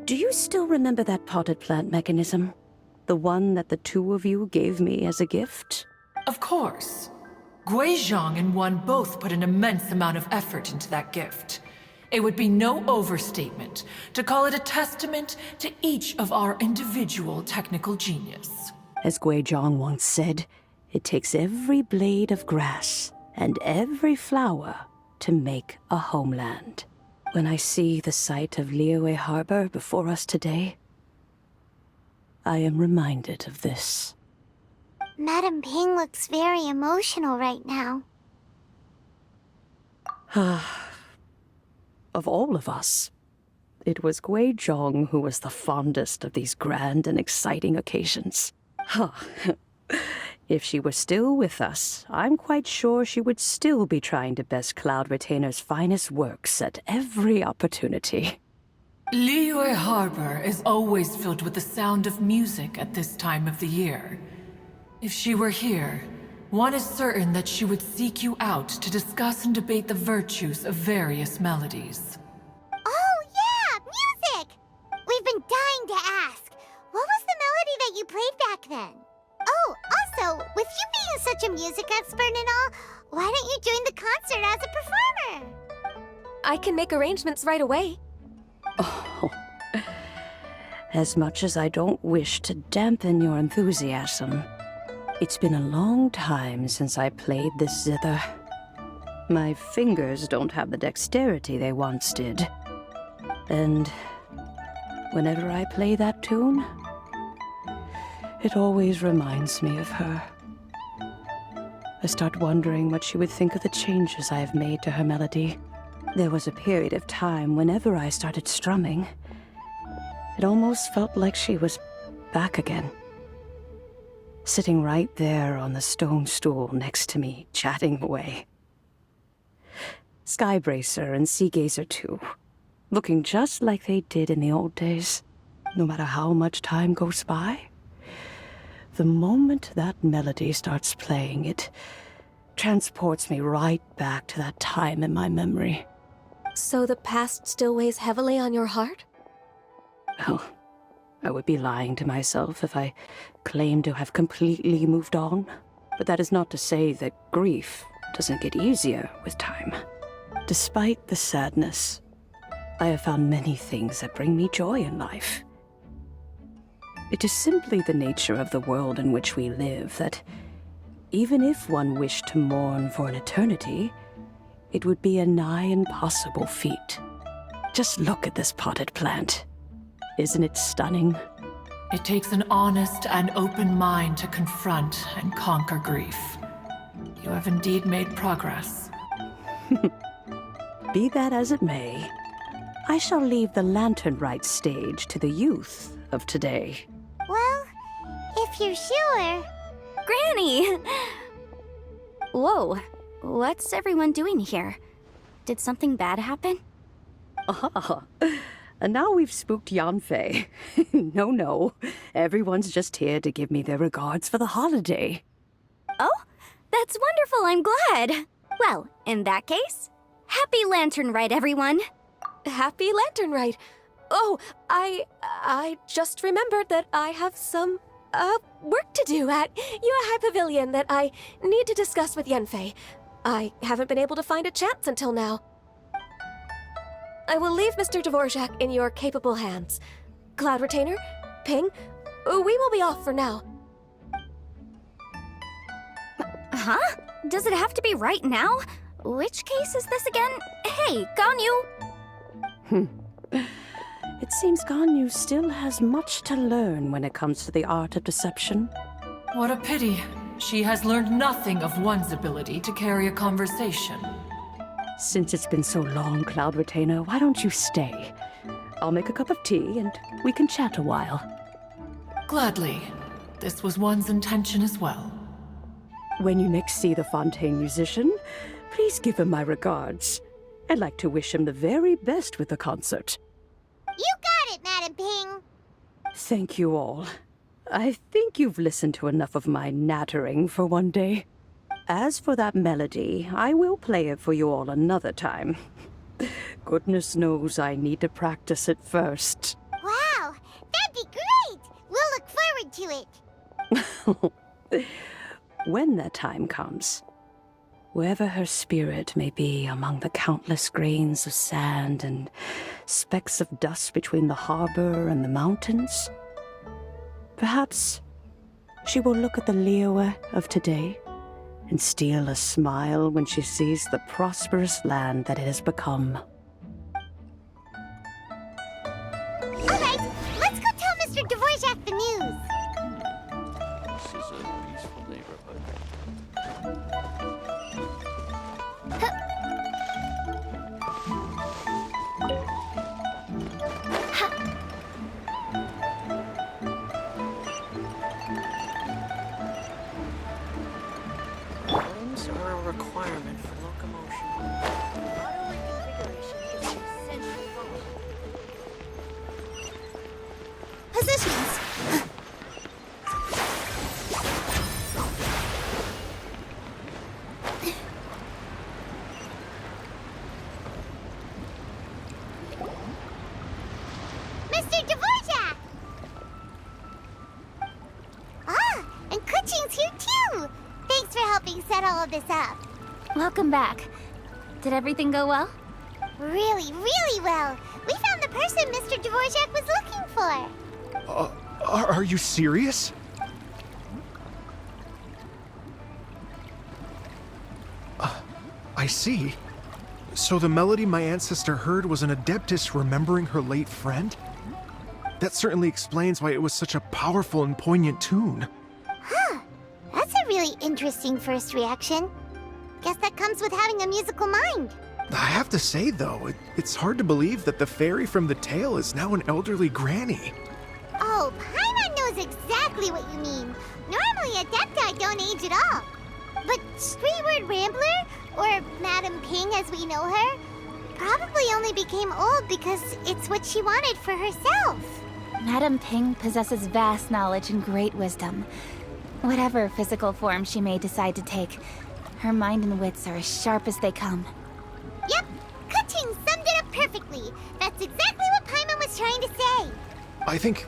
do you still remember that potted plant mechanism? The one that the two of you gave me as a gift? Of course. Guizhong and one both put an immense amount of effort into that gift. It would be no overstatement to call it a testament to each of our individual technical genius. As Guizhong once said, it takes every blade of grass and every flower to make a homeland. When I see the sight of Liyue Harbor before us today, I am reminded of this. Madame Ping looks very emotional right now. Of all of us, it was Guizhong who was the fondest of these grand and exciting occasions. If she were still with us, I'm quite sure she would still be trying to best Cloud Retainer's finest works at every opportunity. Liyue Harbor is always filled with the sound of music at this time of the year. If she were here, one is certain that she would seek you out to discuss and debate the virtues of various melodies. Oh yeah, music! We've been dying to ask. What was the melody that you played back then? Oh, also, with you being such a music expert and all, why don't you join the concert as a performer? I can make arrangements right away. Oh, as much as I don't wish to dampen your enthusiasm, it's been a long time since I played this zither. My fingers don't have the dexterity they once did. And whenever I play that tune, it always reminds me of her. I start wondering what she would think of the changes I have made to her melody. There was a period of time whenever I started strumming, it almost felt like she was back again. Sitting right there on the stone stool next to me, chatting away. Skybracer and Seagazer too, looking just like they did in the old days. No matter how much time goes by, the moment that melody starts playing, it transports me right back to that time in my memory. So the past still weighs heavily on your heart? Well, I would be lying to myself if I claimed to have completely moved on. But that is not to say that grief doesn't get easier with time. Despite the sadness, I have found many things that bring me joy in life. It is simply the nature of the world in which we live that, even if one wished to mourn for an eternity, it would be a nigh impossible feat. Just look at this potted plant. Isn't it stunning? It takes an honest and open mind to confront and conquer grief. You have indeed made progress. Be that as it may, I shall leave the lantern rite stage to the youth of today. Well, if you're sure. Granny! Whoa, what's everyone doing here? Did something bad happen? Ah, and now we've spooked Yanfei. No, everyone's just here to give me their regards for the holiday. Oh, that's wonderful, I'm glad. Well, in that case, happy Lantern Rite, everyone. Happy Lantern Rite. Oh, I just remembered that I have some, work to do at Yuehai Pavilion that I need to discuss with Yanfei. I haven't been able to find a chance until now. I will leave Mr. Dvorak in your capable hands. Cloud Retainer, Ping, we will be off for now. Huh? Does it have to be right now? Which case is this again? Hey, Ganyu! It seems Ganyu still has much to learn when it comes to the art of deception. What a pity. She has learned nothing of one's ability to carry a conversation. Since it's been so long, Cloud Retainer, why don't you stay? I'll make a cup of tea and we can chat a while. Gladly. This was one's intention as well. When you next see the Fontaine musician, please give him my regards. I'd like to wish him the very best with the concert. You got it, Madam Ping. Thank you all. I think you've listened to enough of my nattering for one day. As for that melody, I will play it for you all another time. Goodness knows I need to practice it first. Wow, that'd be great. We'll look forward to it. When that time comes, wherever her spirit may be among the countless grains of sand and specks of dust between the harbor and the mountains, perhaps she will look at the Liyue of today and steal a smile when she sees the prosperous land that it has become. All right, let's go tell Mr. Dvorak the news. This is a peaceful neighborhood. Horns are a requirement for locomotion. Auto reconfiguration is essential. Positions! Mr. Dvorak! Ah, and Kuchin's here too! Thanks for helping set all of this up. Welcome back. Did everything go well? Really, really well. We found the person Mr. Dvorak was looking for. Are you serious? I see. So the melody my ancestor heard was an adeptus remembering her late friend? That certainly explains why it was such a powerful and poignant tune. That's a really interesting first reaction. Guess that comes with having a musical mind. I have to say, though, it's hard to believe that the fairy from the tale is now an elderly granny. Oh, Paimon knows exactly what you mean. Normally, Adepti don't age at all. But Streetward Rambler, or Madam Ping as we know her, probably only became old because it's what she wanted for herself. Madame Ping possesses vast knowledge and great wisdom. Whatever physical form she may decide to take, her mind and wits are as sharp as they come. Yep, Kuching summed it up perfectly. That's exactly what Paimon was trying to say. I think...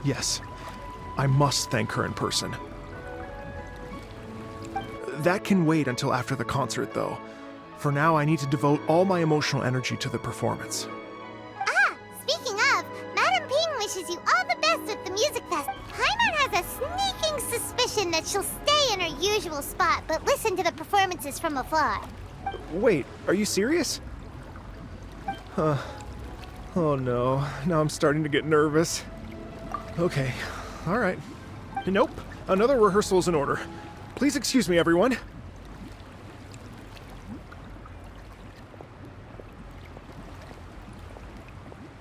yes. I must thank her in person. That can wait until after the concert, though. For now, I need to devote all my emotional energy to the performance. Ah, speaking of, Madam Ping wishes you all the best with the music fest. Paimon has a sneaking suspicion that she'll stay in her usual spot, but listen to the performances from afar. Wait, are you serious? Oh no, now I'm starting to get nervous. Okay, alright. Nope, another rehearsal is in order. Please excuse me, everyone.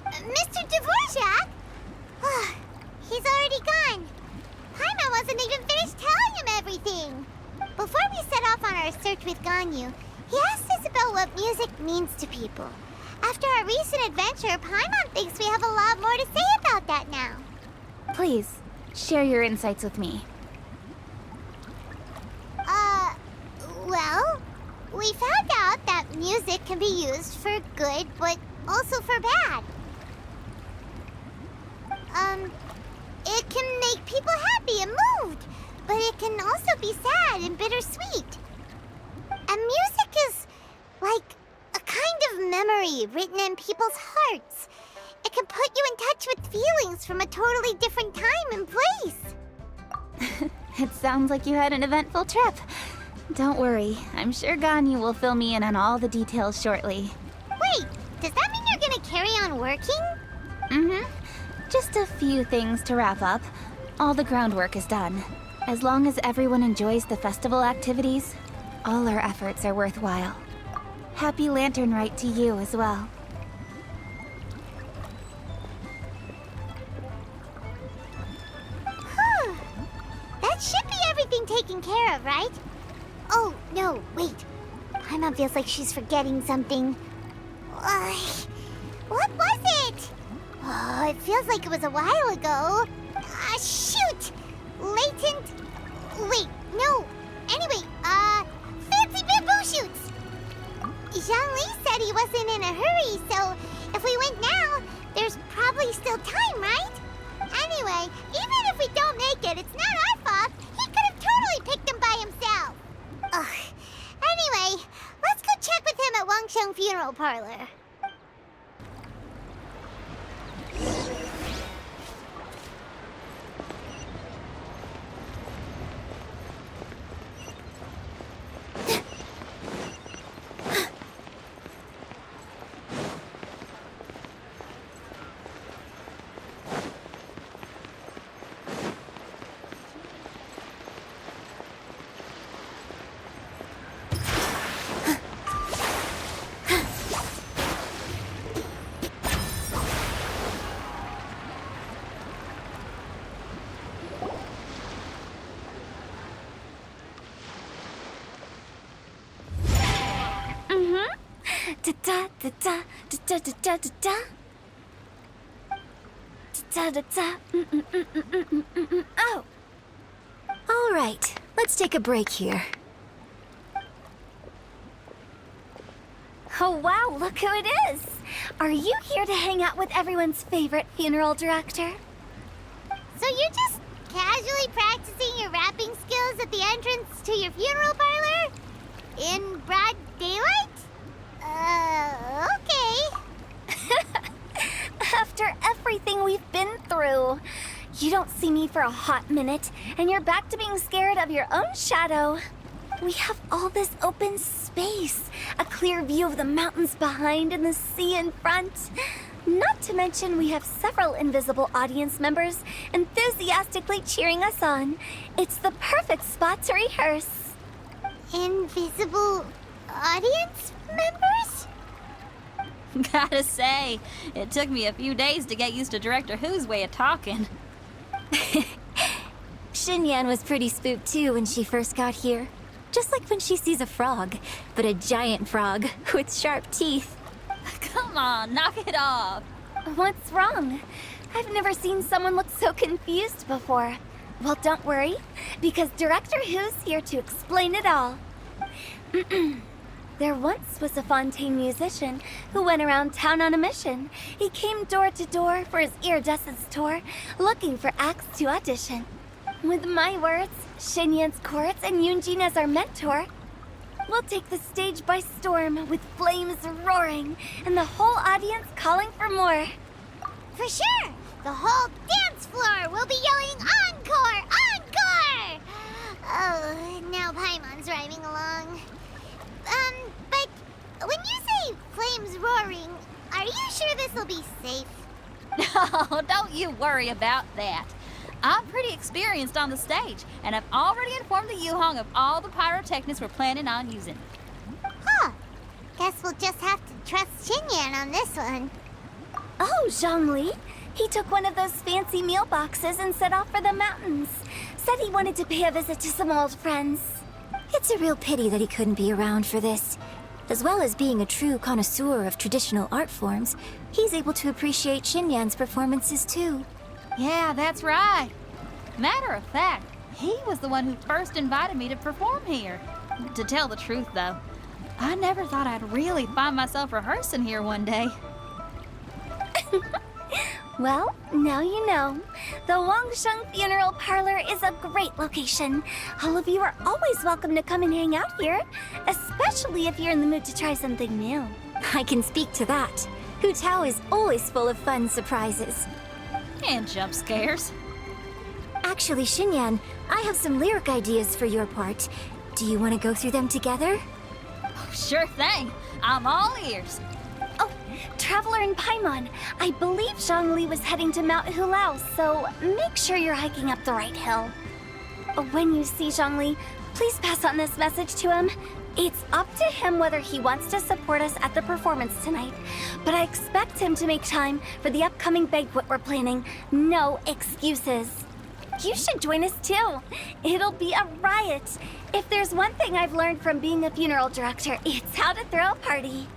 Mr. Dvorak? He's already gone. Paimon wasn't even finished telling him everything. Before we set off on our search with Ganyu, he asked us about what music means to people. After our recent adventure, Paimon thinks we have a lot more to say about that now. Please, share your insights with me. Well, we found out that music can be used for good, but also for bad. It can make people happy and moved, but it can also be sad and bittersweet. And music is like a kind of memory written in people's hearts. It can put you in touch with feelings from a totally different time and place. It sounds like you had an eventful trip. Don't worry, I'm sure Ganyu will fill me in on all the details shortly. Wait, does that mean you're gonna carry on working? Mm-hmm. Just a few things to wrap up. All the groundwork is done. As long as everyone enjoys the festival activities, all our efforts are worthwhile. Happy Lantern Rite to you as well. That should be everything taken care of, right? Oh, no, wait. Paimon feels like she's forgetting something. What was it? Oh, it feels like it was a while ago. Shoot! Latent... Wait, no. Anyway, fancy bamboo shoots! Zhang-Li said he wasn't in a hurry, so if we went now, there's probably still time, right? Anyway, even if we don't make it, it's not our fault. He could have totally picked them by himself. Ugh. Anyway, let's go check with him at Wangsheng Funeral Parlor. Oh. All right, let's take a break here. Oh wow, look who it is! Are you here to hang out with everyone's favorite funeral director? So you're just casually practicing your rapping skills at the entrance to your funeral parlor? In broad daylight? Okay. After everything we've been through, you don't see me for a hot minute, and you're back to being scared of your own shadow. We have all this open space, a clear view of the mountains behind and the sea in front. Not to mention we have several invisible audience members enthusiastically cheering us on. It's the perfect spot to rehearse. Invisible audience members? Gotta say, it took me a few days to get used to Director Who's way of talking. Xinyan was pretty spooked too when she first got here. Just like when she sees a frog, but a giant frog with sharp teeth. Come on, knock it off. What's wrong? I've never seen someone look so confused before. Well, don't worry, because Director Who's here to explain it all. There once was a Fontaine musician who went around town on a mission. He came door to door for his iridescence tour, looking for acts to audition. With my words, Xinyan's chorus, and Yunjin as our mentor, we'll take the stage by storm with flames roaring and the whole audience calling for more. For sure! The whole dance floor will be yelling encore! Encore! Oh, now Paimon's rhyming along. But when you say flames roaring, Are you sure this will be safe? Oh, don't you worry about that. I'm pretty experienced on the stage, and I've already informed the Yuhong of all the pyrotechnics we're planning on using. Huh. Guess we'll just have to trust Xinyan on this one. Oh, Zhongli. He took one of those fancy meal boxes and set off for the mountains. Said he wanted to pay a visit to some old friends. It's a real pity that he couldn't be around for this. As well as being a true connoisseur of traditional art forms, he's able to appreciate Xinyan's performances too. Yeah, that's right. Matter of fact, he was the one who first invited me to perform here. To tell the truth, though, I never thought I'd really find myself rehearsing here one day. Well, now you know. The Wangsheng Funeral Parlor is a great location. All of you are always welcome to come and hang out here, especially if you're in the mood to try something new. I can speak to that. Hu Tao is always full of fun surprises. And jump scares. Actually, Xinyan, I have some lyric ideas for your part. Do you want to go through them together? Oh, sure thing. I'm all ears. Oh, Traveler in Paimon, I believe Zhongli was heading to Mount Hulao, so make sure you're hiking up the right hill. When you see Zhongli, please pass on this message to him. It's up to him whether he wants to support us at the performance tonight, but I expect him to make time for the upcoming banquet we're planning. No excuses. You should join us too. It'll be a riot. If there's one thing I've learned from being a funeral director, it's how to throw a party.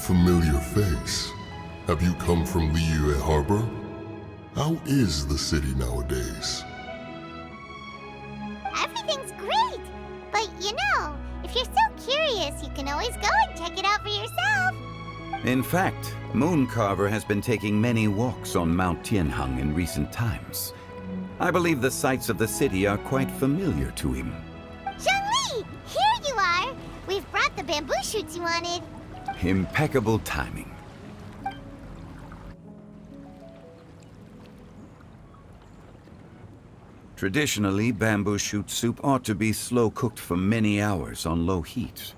Familiar face. Have you come from Liyue Harbor? How is the city nowadays? Everything's great! But you know, if you're so curious, you can always go and check it out for yourself. In fact, Mooncarver has been taking many walks on Mount Tianheng in recent times. I believe the sights of the city are quite familiar to him. Zhongli! Here you are! We've brought the bamboo shoots you wanted. Impeccable timing. Traditionally, bamboo shoot soup ought to be slow-cooked for many hours on low heat.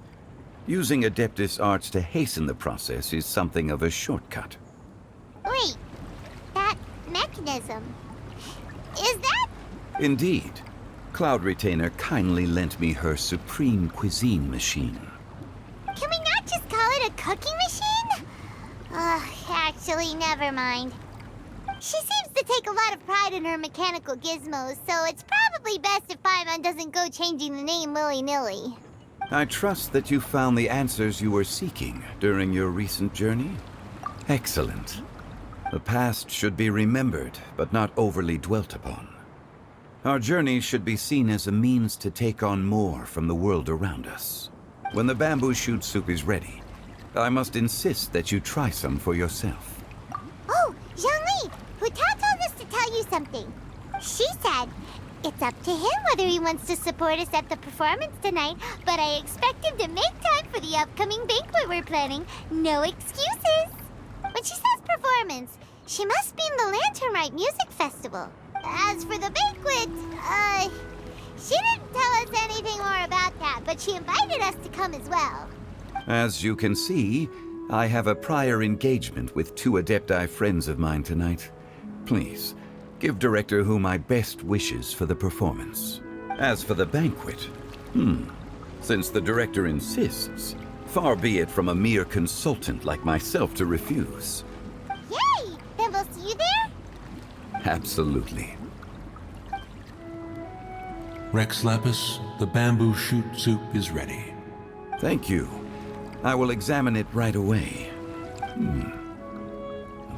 Using Adeptus arts to hasten the process is something of a shortcut. Wait, that mechanism... is that... Indeed. Cloud Retainer kindly lent me her supreme cuisine machine. Can we not just call it a cooking machine? Actually, never mind. She seems to take a lot of pride in her mechanical gizmos, so it's probably best if Paimon doesn't go changing the name willy-nilly. I trust that you found the answers you were seeking during your recent journey? Excellent. The past should be remembered, but not overly dwelt upon. Our journey should be seen as a means to take on more from the world around us. When the bamboo shoot soup is ready, I must insist that you try some for yourself. Oh, Zhongli! Hu Tao told us to tell you something. She said, it's up to him whether he wants to support us at the performance tonight, but I expect him to make time for the upcoming banquet we're planning. No excuses! When she says performance, she must mean the Lantern Rite Music Festival. As for the banquet, she didn't tell us she invited us to come as well. As you can see, I have a prior engagement with 2 Adepti friends of mine tonight. Please, give Director Hu my best wishes for the performance. As for the banquet, since the Director insists, far be it from a mere consultant like myself to refuse. Yay! Then we'll see you there? Absolutely. Rex Lapis, the bamboo shoot soup is ready. Thank you. I will examine it right away.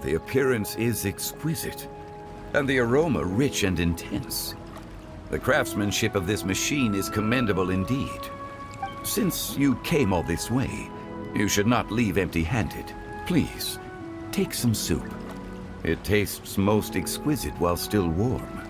The appearance is exquisite, and the aroma rich and intense. The craftsmanship of this machine is commendable indeed. Since you came all this way, you should not leave empty-handed. Please, take some soup. It tastes most exquisite while still warm.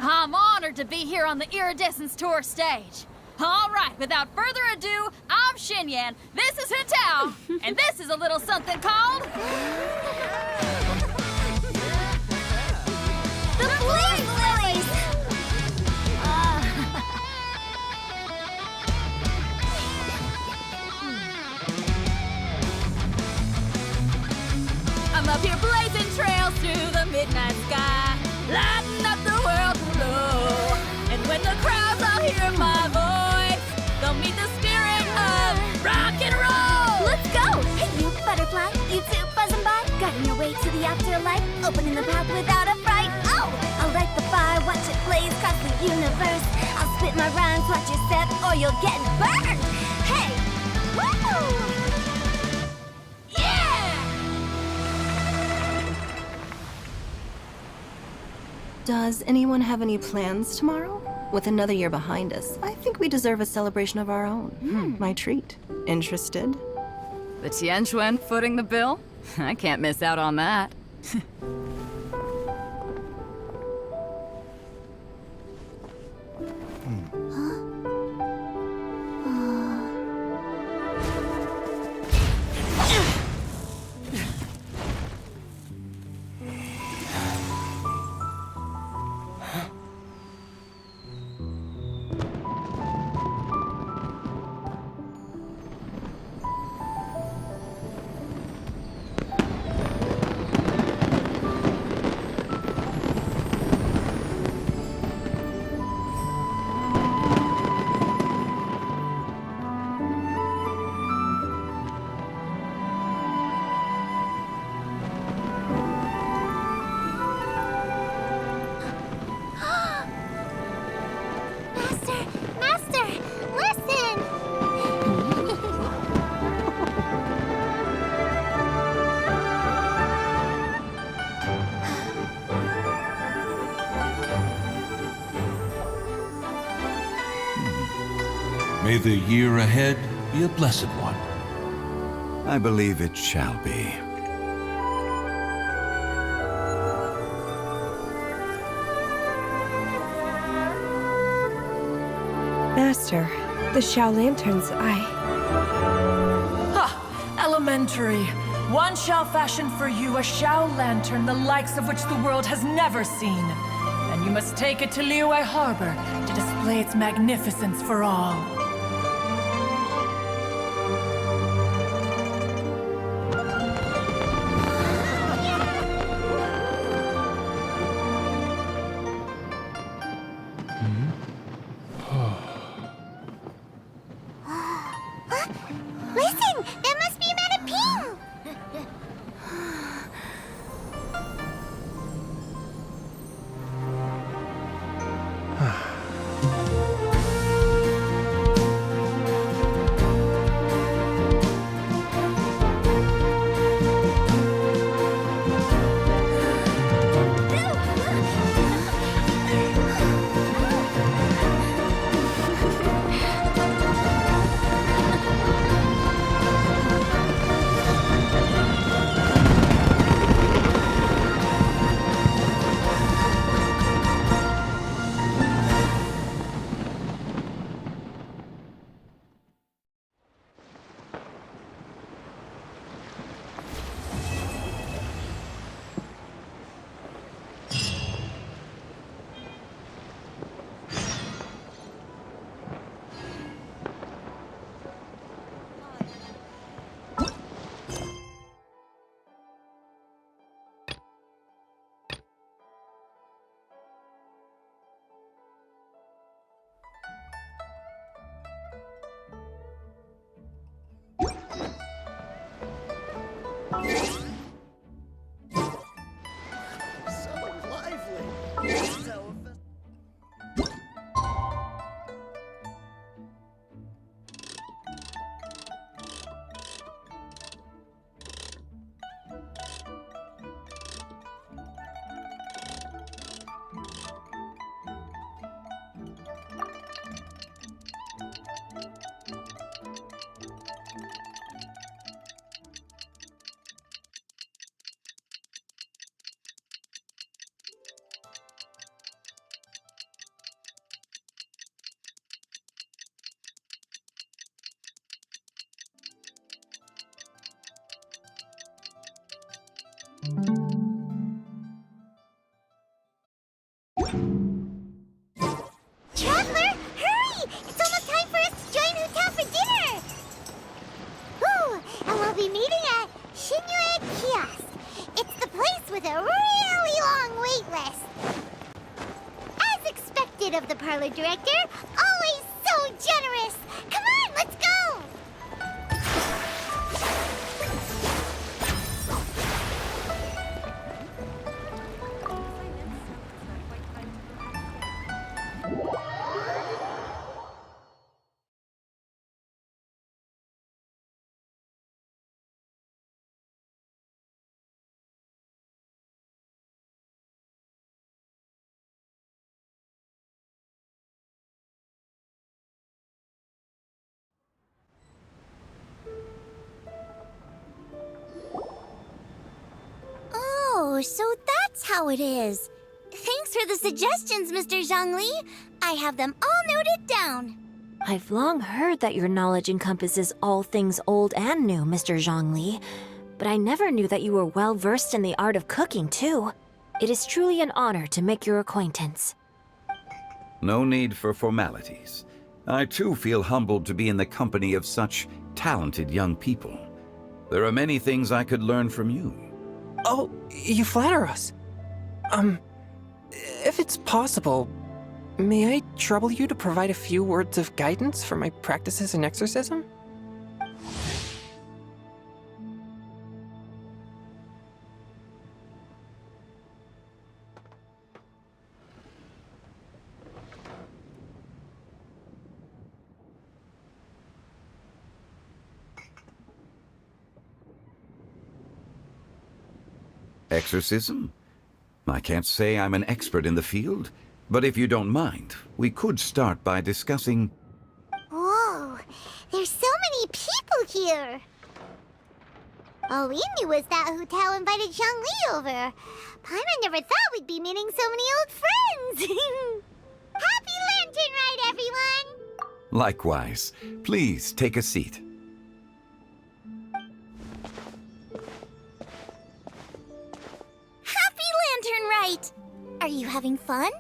I'm honored to be here on the Iridescence Tour stage. All right, without further ado, I'm Xinyan, this is Hutao, and this is a little something called... The Blaze Lilies! I'm up here blazing trails through the midnight sky, lighting up the world below. And when the crowds all hear my voice, they'll meet the spirit of rock and roll. Let's go! Hey, you butterfly, you two buzzing by, guiding your way to the afterlife, opening the path without a fright. Oh, I'll light the fire, watch it blaze across the universe. I'll spit my rhymes, watch your step, or you'll get burned. Hey, woo! Does anyone have any plans tomorrow? With another year behind us, I think we deserve a celebration of our own. My treat. Interested? The Tianquan footing the bill? I can't miss out on that. Master, listen! May the year ahead be a blessed one. I believe it shall be. Master, the Xiao Lanterns, Ha! Elementary. one shall fashion for you a Shao lantern the likes of which the world has never seen. And you must take it to Liyue Harbor to display its magnificence for all. Listen! That must be Mataping! Traveler, hurry! It's almost time for us to join Hotel for dinner! Woo! And we'll be meeting at Shinjuei Kiosk. It's the place with a really long wait list. As expected of the parlor director, always so generous! Come on, let's go! Oh, so that's how it is. Thanks for the suggestions, Mr. Zhongli. I have them all noted down. I've long heard that your knowledge encompasses all things old and new, Mr. Zhongli. But I never knew that you were well versed in the art of cooking, too. It is truly an honor to make your acquaintance. No need for formalities. I too feel humbled to be in the company of such talented young people. There are many things I could learn from you. Oh, you flatter us. If it's possible, may I trouble you to provide a few words of guidance for my practices in exorcism? Exorcism? I can't say I'm an expert in the field, but if you don't mind, we could start by discussing... Whoa, there's so many people here. All we knew was that Hotel invited Zhongli over. Paimon never thought we'd be meeting so many old friends. Happy Lantern Ride, everyone! Likewise. Please take a seat. having fun?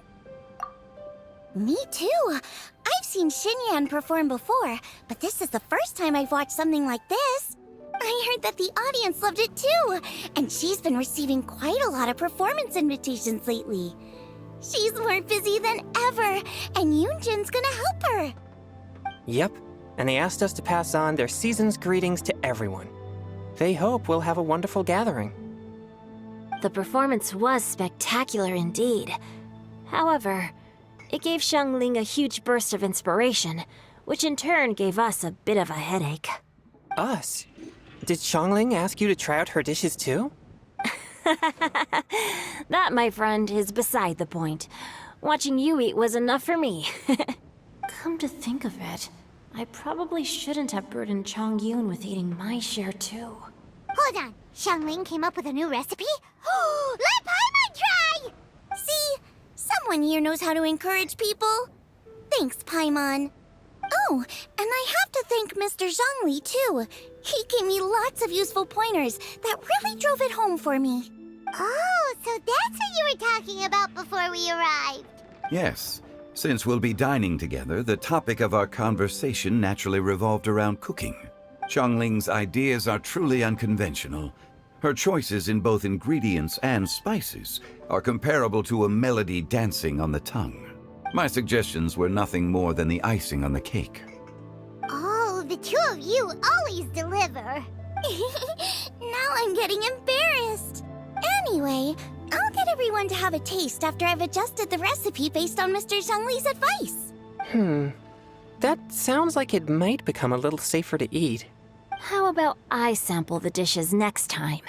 Me too. I've seen Xinyan perform before, but this is the first time I've watched something like this. I heard that the audience loved it too, and she's been receiving quite a lot of performance invitations lately. She's more busy than ever, and Yunjin's gonna help her. Yep, and they asked us to pass on their season's greetings to everyone. They hope we'll have a wonderful gathering. The performance was spectacular indeed. However, it gave Xiangling a huge burst of inspiration, which in turn gave us a bit of a headache. Us? Did Xiangling ask you to try out her dishes too? That, my friend, is beside the point. Watching you eat was enough for me. Come to think of it, I probably shouldn't have burdened Chongyun with eating my share too. Hold on, Xiangling came up with a new recipe? Let Paimon try! See, someone here knows how to encourage people. Thanks, Paimon. Oh, and I have to thank Mr. Zhongli too. He gave me lots of useful pointers that really drove it home for me. Oh, so that's what you were talking about before we arrived. Yes. Since we'll be dining together, the topic of our conversation naturally revolved around cooking. Xiangling's ideas are truly unconventional. Her choices in both ingredients and spices are comparable to a melody dancing on the tongue. My suggestions were nothing more than the icing on the cake. Oh, the two of you always deliver. Now I'm getting embarrassed. Anyway, I'll get everyone to have a taste after I've adjusted the recipe based on Mr. Zhongli's advice. That sounds like it might become a little safer to eat. How about I sample the dishes next time?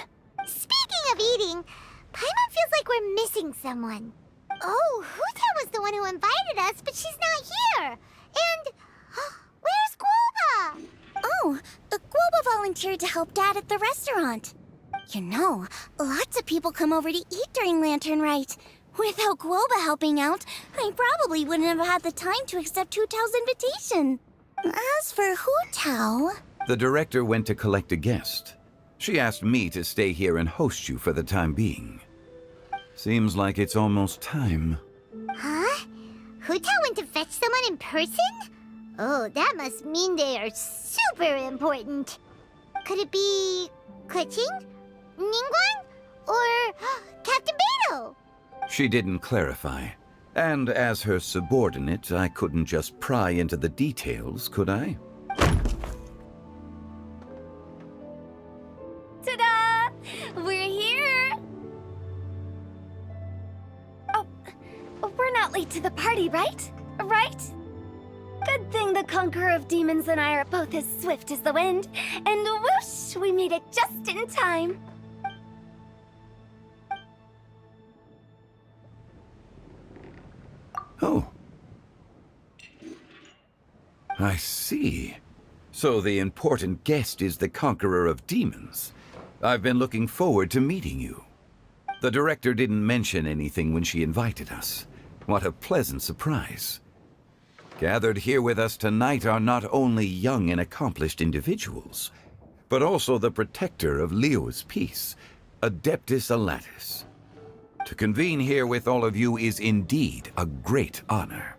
Speaking of eating, Paimon feels like we're missing someone. Oh, Huta was the one who invited us, but she's not here. And where's Guoba? Oh, Guoba volunteered to help Dad at the restaurant. You know, lots of people come over to eat during Lantern Rite. Without Guoba helping out, I probably wouldn't have had the time to accept Hu Tao's invitation. As for Hu Tao... The director went to collect a guest. She asked me to stay here and host you for the time being. Seems like it's almost time. Huh? Hu Tao went to fetch someone in person? Oh, that must mean they are super important. Could it be... Keqing? Ningguang? Or Captain Beidou? She didn't clarify. And as her subordinate, I couldn't just pry into the details, could I? Ta-da! We're here! Oh, we're not late to the party, right? Right? Good thing the Conqueror of Demons and I are both as swift as the wind. And whoosh, we made it just in time. Oh. I see. So the important guest is the Conqueror of Demons. I've been looking forward to meeting you. The director didn't mention anything when she invited us. What a pleasant surprise. Gathered here with us tonight are not only young and accomplished individuals, but also the protector of Liyue's peace, Adeptus Alatus. To convene here with all of you is indeed a great honor.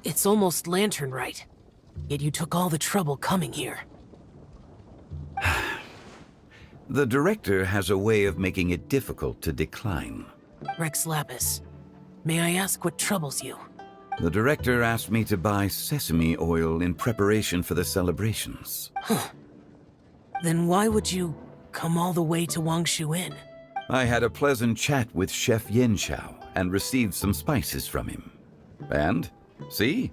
It's almost Lantern Rite, yet you took all the trouble coming here. The director has a way of making it difficult to decline. Rex Lapis, may I ask what troubles you? The director asked me to buy sesame oil in preparation for the celebrations. Then why would you come all the way to Wangshu Inn? I had a pleasant chat with Chef Yanxiao and received some spices from him. And, see?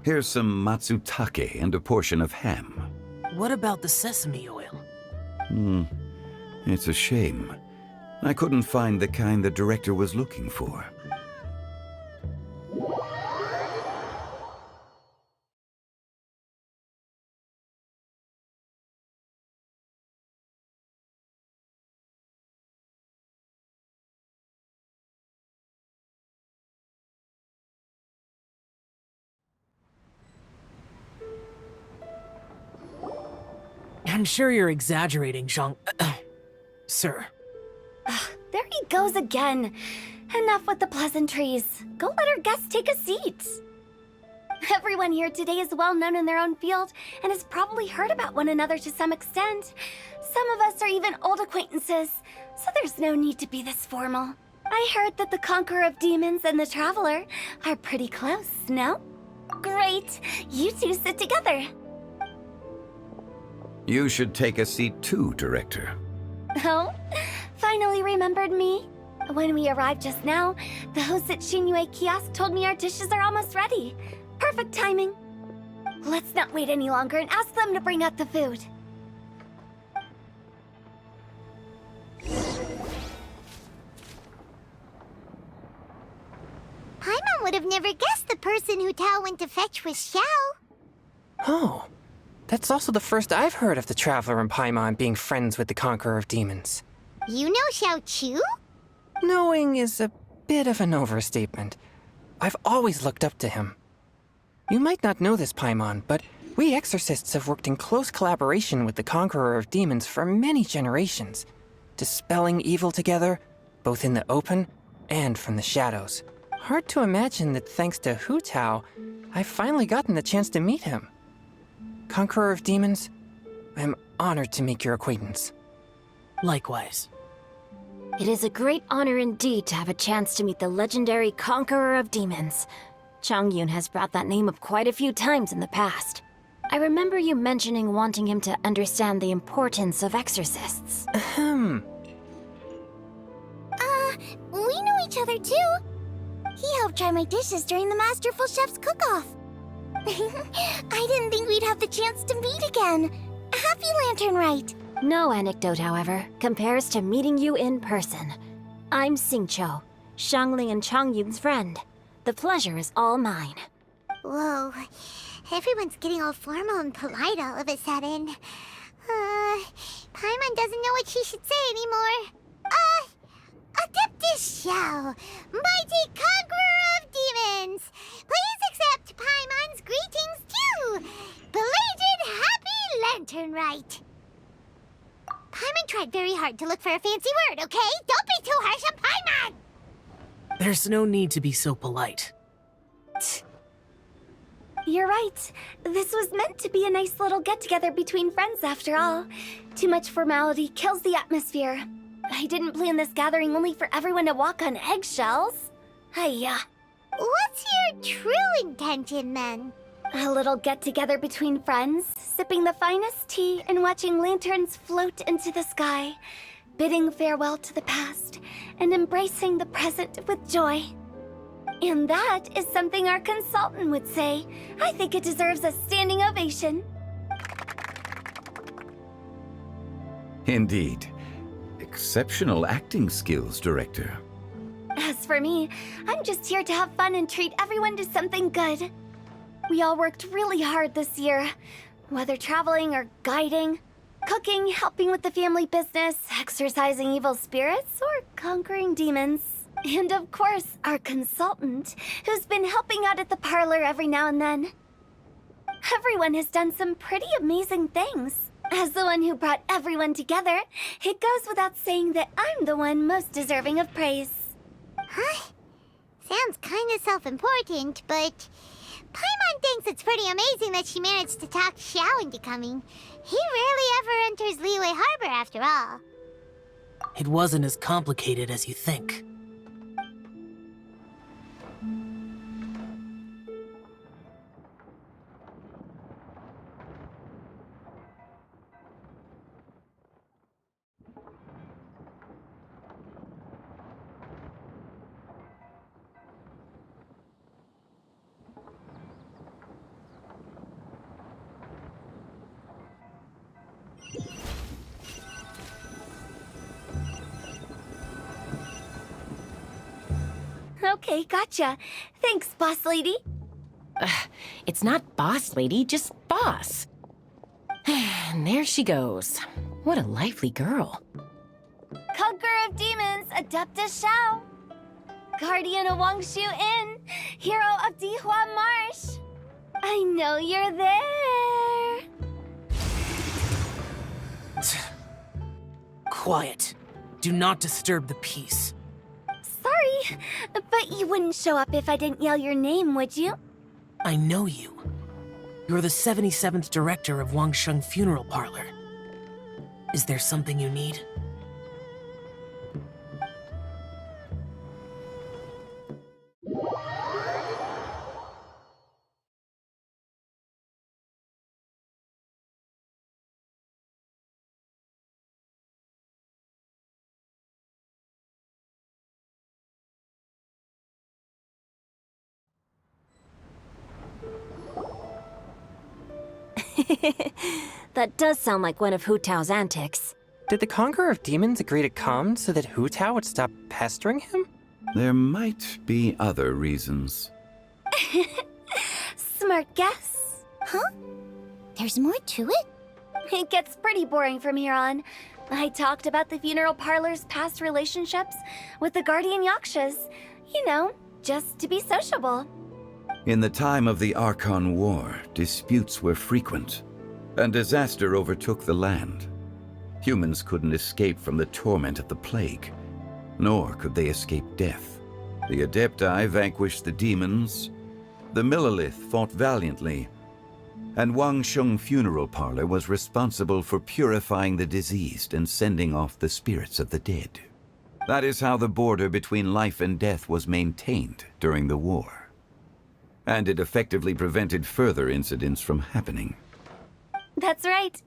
Here's some matsutake and a portion of ham. What about the sesame oil? It's a shame. I couldn't find the kind the director was looking for. I'm sure you're exaggerating, Zhang... Sir. There he goes again. Enough with the pleasantries. Go let our guests take a seat. Everyone here today is well known in their own field and has probably heard about one another to some extent. Some of us are even old acquaintances, so there's no need to be this formal. I heard that the Conqueror of Demons and the Traveler are pretty close, no? Great. You two sit together. You should take a seat too, Director. Oh? Finally remembered me? When we arrived just now, the host at Shinue Kiosk told me our dishes are almost ready. Perfect timing. Let's not wait any longer and ask them to bring out the food. Paimon would have never guessed the person who Tao went to fetch was Xiao. Oh, that's also the first I've heard of the Traveler and Paimon being friends with the Conqueror of Demons. You know Xiao Chu? Knowing is a bit of an overstatement. I've always looked up to him. You might not know this, Paimon, but we exorcists have worked in close collaboration with the Conqueror of Demons for many generations, dispelling evil together, both in the open and from the shadows. Hard to imagine that thanks to Hu Tao, I've finally gotten the chance to meet him. Conqueror of Demons, I'm honored to make your acquaintance. Likewise. It is a great honor indeed to have a chance to meet the legendary Conqueror of Demons. Chongyun has brought that name up quite a few times in the past. I remember you mentioning wanting him to understand the importance of exorcists. We know each other too. He helped try my dishes during the Masterful Chef's cook-off. I didn't think we'd have the chance to meet again. Happy Lantern Rite. No anecdote, however, compares to meeting you in person. I'm Xingqiu, Shangling and Chongyun's friend. The pleasure is all mine. Whoa. Everyone's getting all formal and polite all of a sudden. Paimon doesn't know what she should say anymore. Adeptus Xiao, mighty conqueror of demons, please accept Paimon's greetings too. Belated Happy Lantern Rite. Paimon tried very hard to look for a fancy word, okay? Don't be too harsh on Paimon! There's no need to be so polite. You're right. This was meant to be a nice little get-together between friends after all. Too much formality kills the atmosphere. I didn't plan this gathering only for everyone to walk on eggshells. Hiya. What's your true intention then? A little get-together between friends, sipping the finest tea and watching lanterns float into the sky, bidding farewell to the past and embracing the present with joy. And that is something our consultant would say. I think it deserves a standing ovation. Indeed. Exceptional acting skills, Director. As for me, I'm just here to have fun and treat everyone to something good. We all worked really hard this year, whether traveling or guiding, cooking, helping with the family business, exorcising evil spirits, or conquering demons. And of course, our consultant, who's been helping out at the parlor every now and then. Everyone has done some pretty amazing things. As the one who brought everyone together, it goes without saying that I'm the one most deserving of praise. Huh? Sounds kinda self-important, but Paimon thinks it's pretty amazing that she managed to talk Xiao into coming. He rarely ever enters Liyue Harbor after all. It wasn't as complicated as you think. Okay, gotcha. Thanks, boss lady. It's not boss lady, just boss. And there she goes. What a lively girl. Conqueror of demons, Adeptus Shao. Guardian of Wangshu Inn, hero of Dihua Marsh. I know you're there. Quiet. Do not disturb the peace. Sorry, but you wouldn't show up if I didn't yell your name, would you? I know you. You're the 77th director of Wangsheng Funeral Parlor. Is there something you need? That does sound like one of Hu Tao's antics. Did the Conqueror of Demons agree to come so that Hu Tao would stop pestering him? There might be other reasons. Smart guess. Huh? There's more to it? It gets pretty boring from here on. I talked about the funeral parlor's past relationships with the Guardian Yakshas. You know, just to be sociable. In the time of the Archon War, disputes were frequent, and disaster overtook the land. Humans couldn't escape from the torment of the plague, nor could they escape death. The Adepti vanquished the demons, the Millelith fought valiantly, and Wangsheng Funeral Parlor was responsible for purifying the diseased and sending off the spirits of the dead. That is how the border between life and death was maintained during the war. And it effectively prevented further incidents from happening. That's right.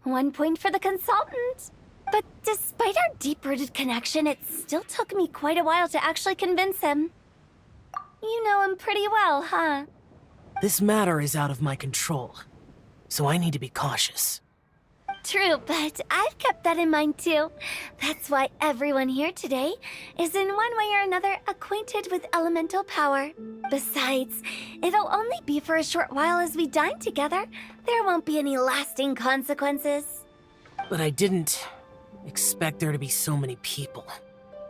1 point for the consultant. But despite our deep-rooted connection, it still took me quite a while to actually convince him. You know him pretty well, huh? This matter is out of my control, so I need to be cautious. True, but I've kept that in mind too. That's why everyone here today is in one way or another acquainted with elemental power. Besides, it'll only be for a short while as we dine together. There won't be any lasting consequences. But I didn't expect there to be so many people.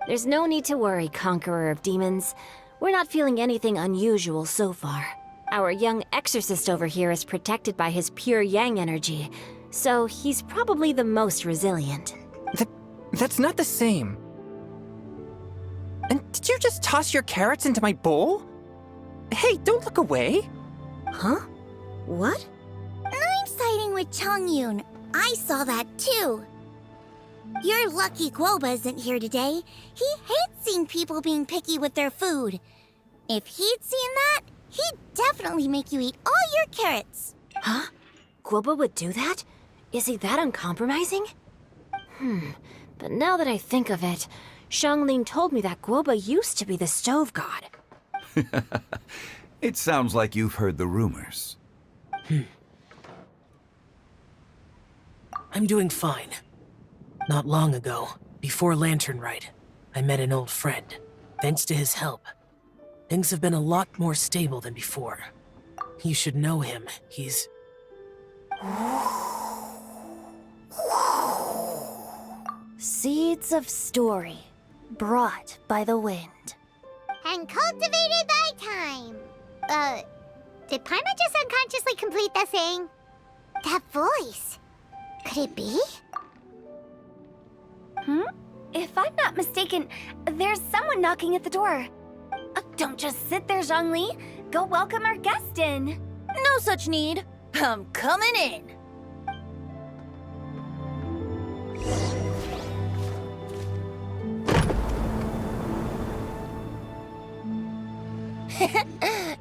There's no need to worry, Conqueror of Demons. We're not feeling anything unusual so far. Our young exorcist over here is protected by his pure yang energy, so he's probably the most resilient. That's not the same. And did you just toss your carrots into my bowl? Hey, don't look away. Huh? What? I'm siding with Chongyun. I saw that too. You're lucky Guoba isn't here today. He hates seeing people being picky with their food. If he'd seen that, he'd definitely make you eat all your carrots. Huh? Guoba would do that? Is he that uncompromising? But now that I think of it, Xianglin told me that Guoba used to be the stove god. It sounds like you've heard the rumors. I'm doing fine. Not long ago, before Lantern Rite, I met an old friend. Thanks to his help, things have been a lot more stable than before. You should know him. He's... Seeds of story, brought by the wind. And cultivated by time. Did Paimon just unconsciously complete the thing? That voice. Could it be? If I'm not mistaken, there's someone knocking at the door. Don't just sit there, Zhongli. Go welcome our guest in. No such need. I'm coming in.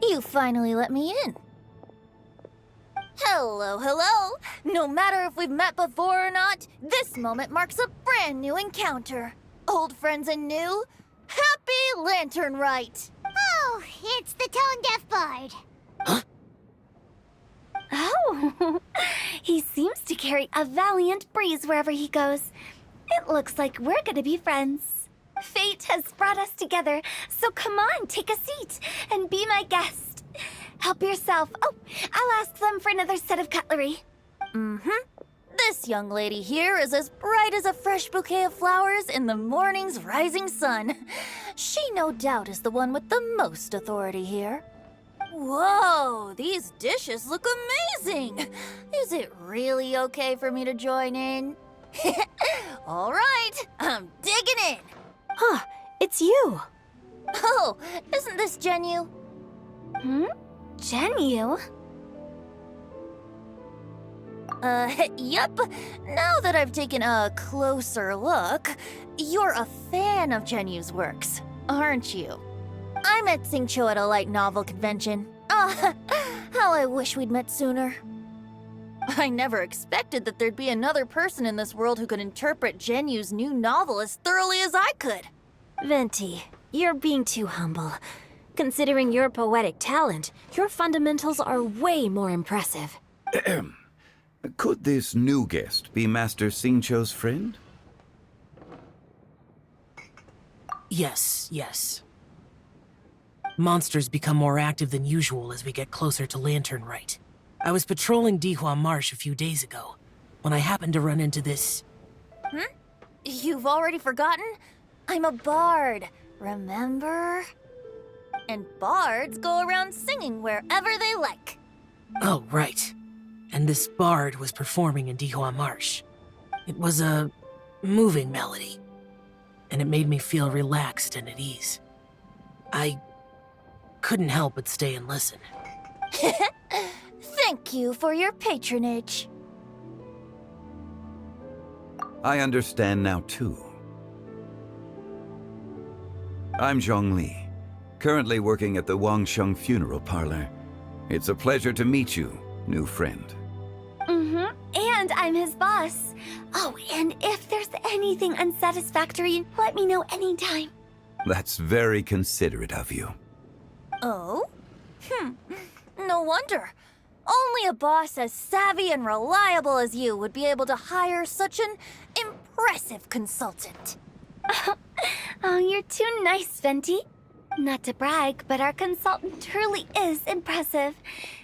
You finally let me in. Hello, hello. No matter if we've met before or not, this moment marks a brand new encounter. Old friends and new. Happy Lantern Rite. Oh, it's the tone-deaf bard. Oh, he seems to carry a valiant breeze wherever he goes. It looks like we're gonna be friends. Fate has brought us together, so come on, take a seat and be my guest. Help yourself. Oh, I'll ask them for another set of cutlery. This young lady here is as bright as a fresh bouquet of flowers in the morning's rising sun. She no doubt is the one with the most authority here. Whoa, these dishes look amazing! Is it really okay for me to join in? All right, I'm digging in. Huh, it's you. Oh, isn't this Genu? Genu? Yep. Now that I've taken a closer look, you're a fan of Genu's works, aren't you? I met Xingqiu at a light novel convention. Ah, how I wish we'd met sooner. I never expected that there'd be another person in this world who could interpret Genu's new novel as thoroughly as I could. Venti, you're being too humble. Considering your poetic talent, your fundamentals are way more impressive. Could this new guest be Master Xingqiu's friend? Yes. Monsters become more active than usual as we get closer to Lantern Rite. I was patrolling Dihua Marsh a few days ago, when I happened to run into this... You've already forgotten? I'm a bard, remember? And bards go around singing wherever they like. Oh, right. And this bard was performing in Dihua Marsh. It was a moving melody, and it made me feel relaxed and at ease. I couldn't help but stay and listen. Thank you for your patronage. I understand now, too. I'm Zhongli, currently working at the Wangsheng Funeral Parlor. It's a pleasure to meet you, new friend. And I'm his boss. Oh, and if there's anything unsatisfactory, let me know anytime. That's very considerate of you. Oh? No wonder. Only a boss as savvy and reliable as you would be able to hire such an impressive consultant. Oh, you're too nice, Venti. Not to brag, but our consultant truly is impressive.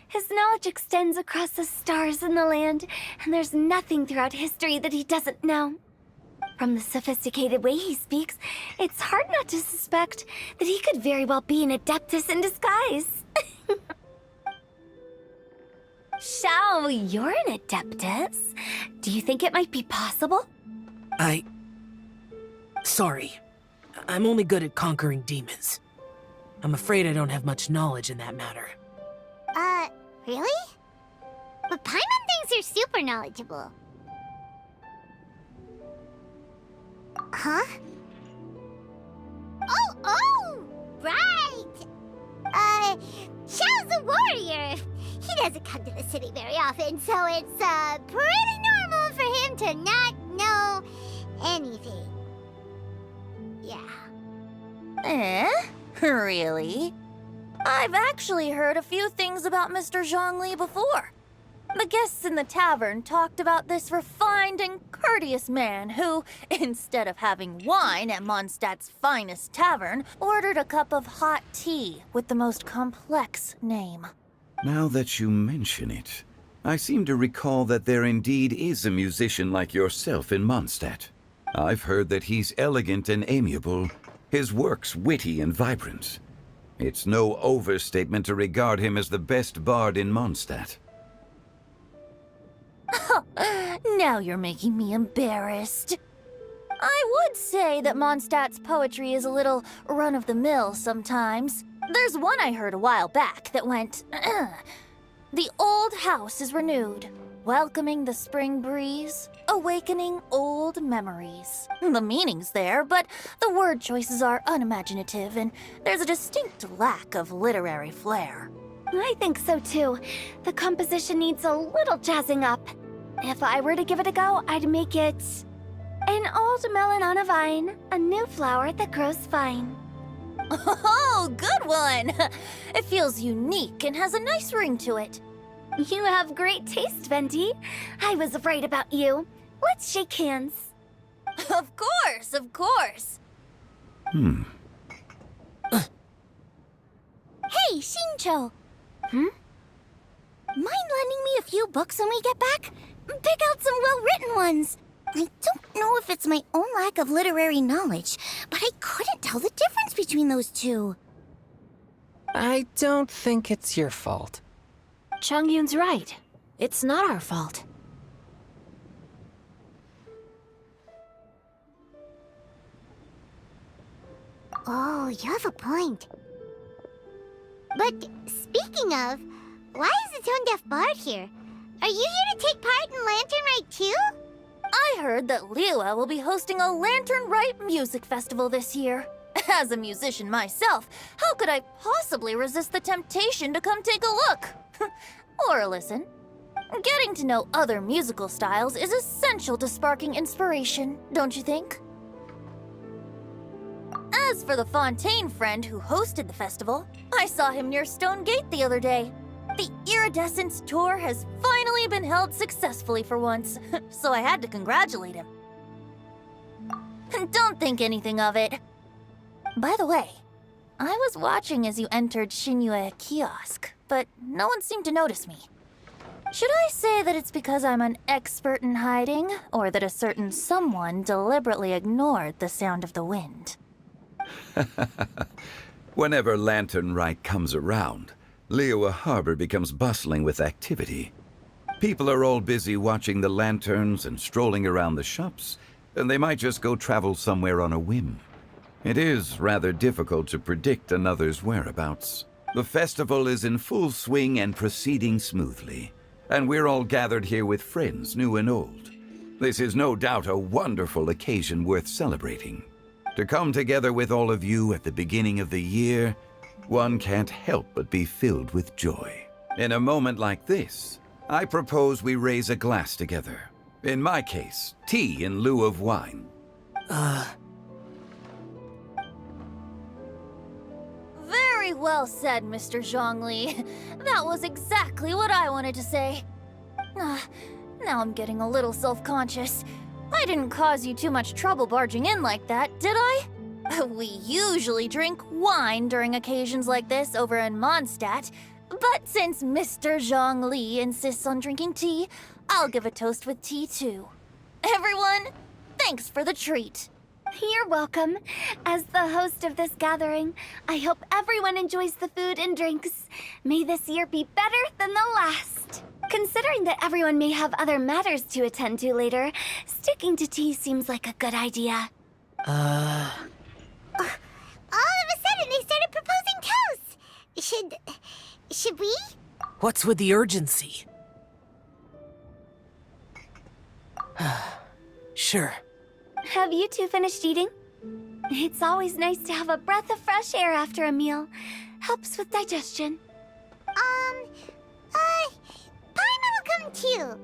His knowledge extends across the stars and the land, and there's nothing throughout history that he doesn't know. From the sophisticated way he speaks, it's hard not to suspect that he could very well be an Adeptus in disguise. Shao, you're an Adeptus. Do you think it might be possible? Sorry. I'm only good at conquering demons. I'm afraid I don't have much knowledge in that matter. Really? But Paimon thinks you're super knowledgeable. Huh? Oh, right! Xiao's a warrior. He doesn't come to the city very often, so it's, pretty normal for him to not know anything. Yeah. Really? I've actually heard a few things about Mr. Zhongli before. The guests in the tavern talked about this refined and courteous man who, instead of having wine at Mondstadt's finest tavern, ordered a cup of hot tea with the most complex name. Now that you mention it, I seem to recall that there indeed is a musician like yourself in Mondstadt. I've heard that he's elegant and amiable, his works witty and vibrant. It's no overstatement to regard him as the best bard in Mondstadt. Now you're making me embarrassed. I would say that Mondstadt's poetry is a little run-of-the-mill sometimes. There's one I heard a while back that went, "The old house is renewed, welcoming the spring breeze, awakening old memories." The meaning's there, but the word choices are unimaginative, and there's a distinct lack of literary flair. I think so too. The composition needs a little jazzing up. If I were to give it a go, I'd make it an old melon on a vine, a new flower that grows fine. Oh, good one! It feels unique and has a nice ring to it. You have great taste, Venti. I was right about you. Let's shake hands. Of course, of course. Hey, Shincho! Mind lending me a few books when we get back? Pick out some well-written ones! I don't know if it's my own lack of literary knowledge, but I couldn't tell the difference between those two. I don't think it's your fault. Chongyun's right. It's not our fault. Oh, you have a point. But speaking of, why is the tone-deaf bard here? Are you here to take part in Lantern Rite too? I heard that Liyue will be hosting a Lantern Rite music festival this year. As a musician myself, how could I possibly resist the temptation to come take a look? Or listen. Getting to know other musical styles is essential to sparking inspiration, don't you think? As for the Fontaine friend who hosted the festival, I saw him near Stone Gate the other day. The Iridescence tour has finally been held successfully for once, so I had to congratulate him. Don't think anything of it. By the way, I was watching as you entered Shinyue Kiosk, but no one seemed to notice me. Should I say that it's because I'm an expert in hiding, or that a certain someone deliberately ignored the sound of the wind? Whenever Lantern Rite comes around, Liyue Harbor becomes bustling with activity. People are all busy watching the lanterns and strolling around the shops, and they might just go travel somewhere on a whim. It is rather difficult to predict another's whereabouts. The festival is in full swing and proceeding smoothly, and we're all gathered here with friends, new and old. This is no doubt a wonderful occasion worth celebrating. To come together with all of you at the beginning of the year, one can't help but be filled with joy. In a moment like this, I propose we raise a glass together. In my case, tea in lieu of wine. Very well said, Mr. Zhongli. That was exactly what I wanted to say. Now I'm getting a little self-conscious. I didn't cause you too much trouble barging in like that, did I? We usually drink wine during occasions like this over in Mondstadt, but since Mr. Zhongli insists on drinking tea, I'll give a toast with tea too. Everyone, thanks for the treat. You're welcome. As the host of this gathering, I hope everyone enjoys the food and drinks. May this year be better than the last. Considering that everyone may have other matters to attend to later, sticking to tea seems like a good idea. All of a sudden, they started proposing toasts. Should we? What's with the urgency? Sure. Have you two finished eating? It's always nice to have a breath of fresh air after a meal. Helps with digestion. Paimon will come too.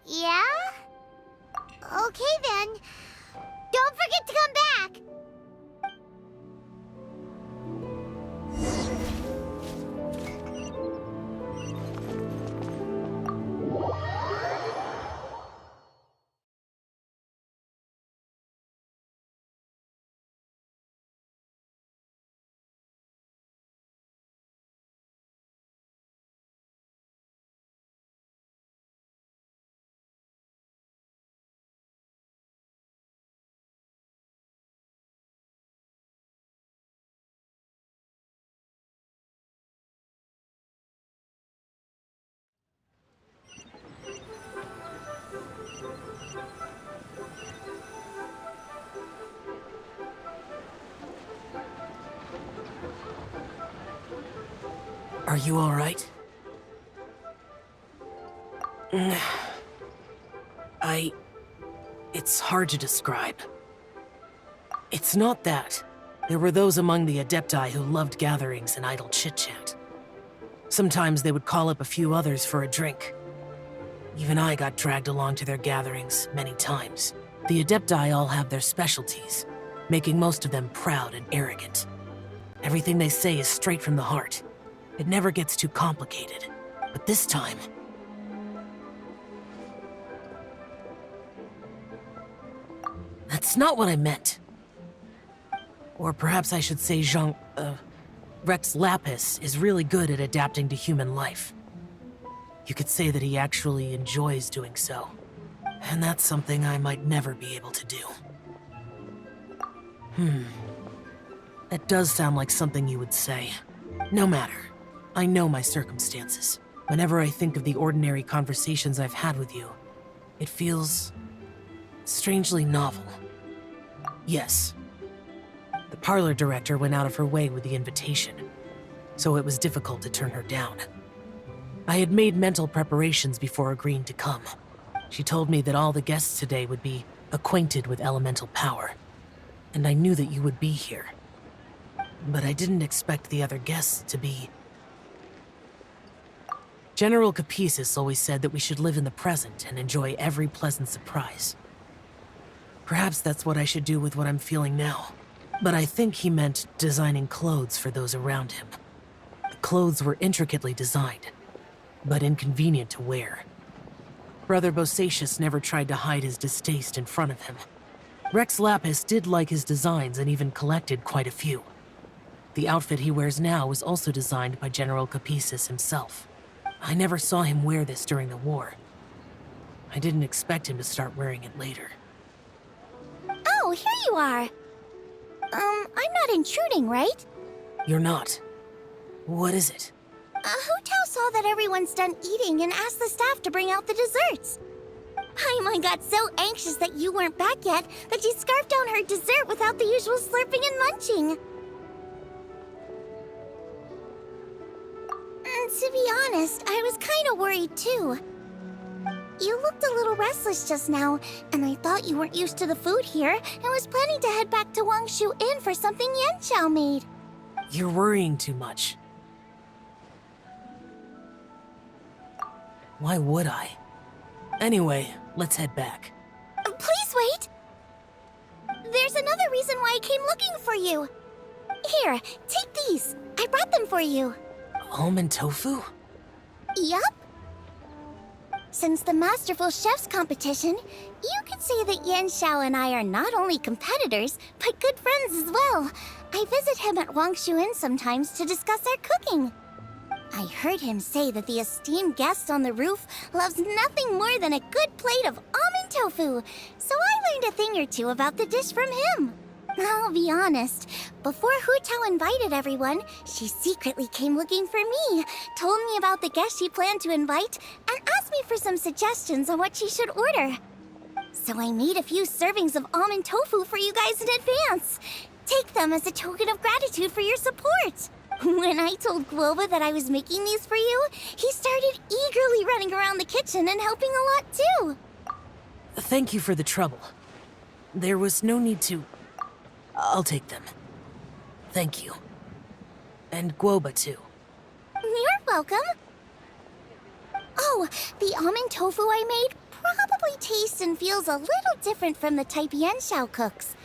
Yeah? Okay then. Don't forget to come back. Are you all right? It's hard to describe. It's not that. There were those among the Adepti who loved gatherings and idle chit-chat. Sometimes they would call up a few others for a drink. Even I got dragged along to their gatherings many times. The Adepti all have their specialties, making most of them proud and arrogant. Everything they say is straight from the heart. It never gets too complicated. But this time... That's not what I meant. Or perhaps I should say Rex Lapis is really good at adapting to human life. You could say that he actually enjoys doing so. And that's something I might never be able to do. That does sound like something you would say. No matter. I know my circumstances. Whenever I think of the ordinary conversations I've had with you, it feels strangely novel. Yes. The parlor director went out of her way with the invitation, so it was difficult to turn her down. I had made mental preparations before agreeing to come. She told me that all the guests today would be acquainted with elemental power, and I knew that you would be here. But I didn't expect the other guests to be... General Capisis always said that we should live in the present and enjoy every pleasant surprise. Perhaps that's what I should do with what I'm feeling now. But I think he meant designing clothes for those around him. The clothes were intricately designed, but inconvenient to wear. Brother Bosacius never tried to hide his distaste in front of him. Rex Lapis did like his designs and even collected quite a few. The outfit he wears now was also designed by General Capisis himself. I never saw him wear this during the war. I didn't expect him to start wearing it later. Oh, here you are. I'm not intruding, right? You're not. What is it? Hu Tao saw that everyone's done eating and asked the staff to bring out the desserts. Paimon got so anxious that you weren't back yet that she scarfed down her dessert without the usual slurping and munching. To be honest, I was kind of worried too. You looked a little restless just now, and I thought you weren't used to the food here and was planning to head back to Wangshu Inn for something Yanxiao made. You're worrying too much. Why would I? Anyway, let's head back. Please wait! There's another reason why I came looking for you. Here, take these. I brought them for you. Almond tofu? Yup. Since the Masterful Chef's competition, you could say that Yanxiao and I are not only competitors, but good friends as well. I visit him at Wangshu Inn sometimes to discuss our cooking. I heard him say that the esteemed guest on the roof loves nothing more than a good plate of almond tofu, so I learned a thing or two about the dish from him. I'll be honest, before Hu Tao invited everyone, she secretly came looking for me, told me about the guests she planned to invite, and asked me for some suggestions on what she should order. So I made a few servings of almond tofu for you guys in advance. Take them as a token of gratitude for your support. When I told Guoba that I was making these for you, he started eagerly running around the kitchen and helping a lot too. Thank you for the trouble. There was no need to... I'll take them. Thank you. And Guoba too. You're welcome. Oh, the almond tofu I made probably tastes and feels a little different from the type Yanxiao cooks.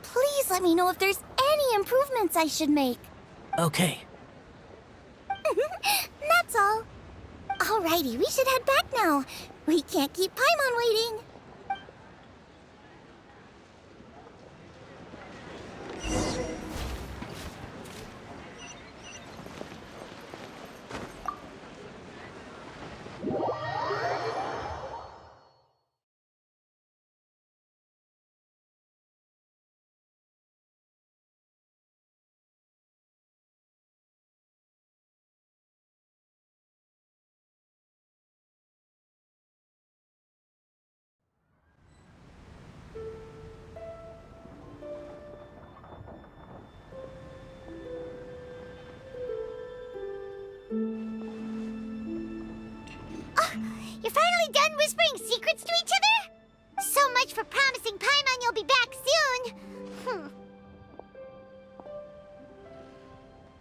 Please let me know if there's any improvements I should make. Okay. That's all. Alrighty, we should head back now. We can't keep Paimon waiting. You're finally done whispering secrets to each other? So much for promising Paimon you'll be back soon.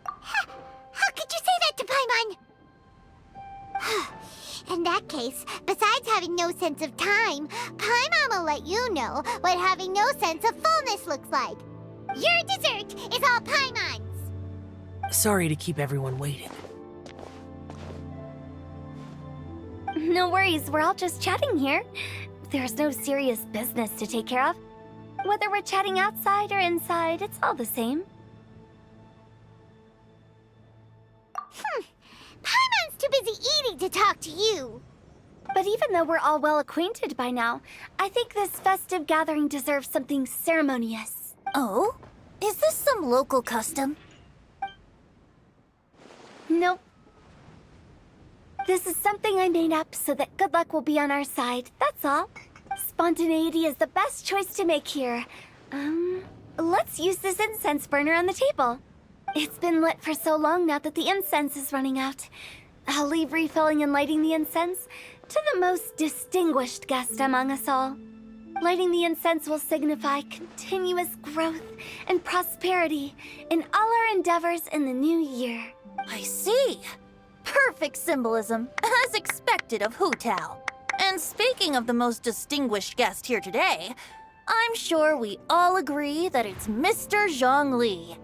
How could you say that to Paimon? In that case, besides having no sense of time, Paimon will let you know what having no sense of fullness looks like. Your dessert is all Paimon's. Sorry to keep everyone waiting. No worries, we're all just chatting here. There's no serious business to take care of. Whether we're chatting outside or inside, it's all the same. Paimon's too busy eating to talk to you. But even though we're all well acquainted by now, I think this festive gathering deserves something ceremonious. Oh? Is this some local custom? Nope. This is something I made up so that good luck will be on our side, that's all. Spontaneity is the best choice to make here. Let's use this incense burner on the table. It's been lit for so long now that the incense is running out. I'll leave refilling and lighting the incense to the most distinguished guest among us all. Lighting the incense will signify continuous growth and prosperity in all our endeavors in the new year. I see. Perfect symbolism, as expected of Hu Tao. And speaking of the most distinguished guest here today, I'm sure we all agree that it's Mr. Zhongli.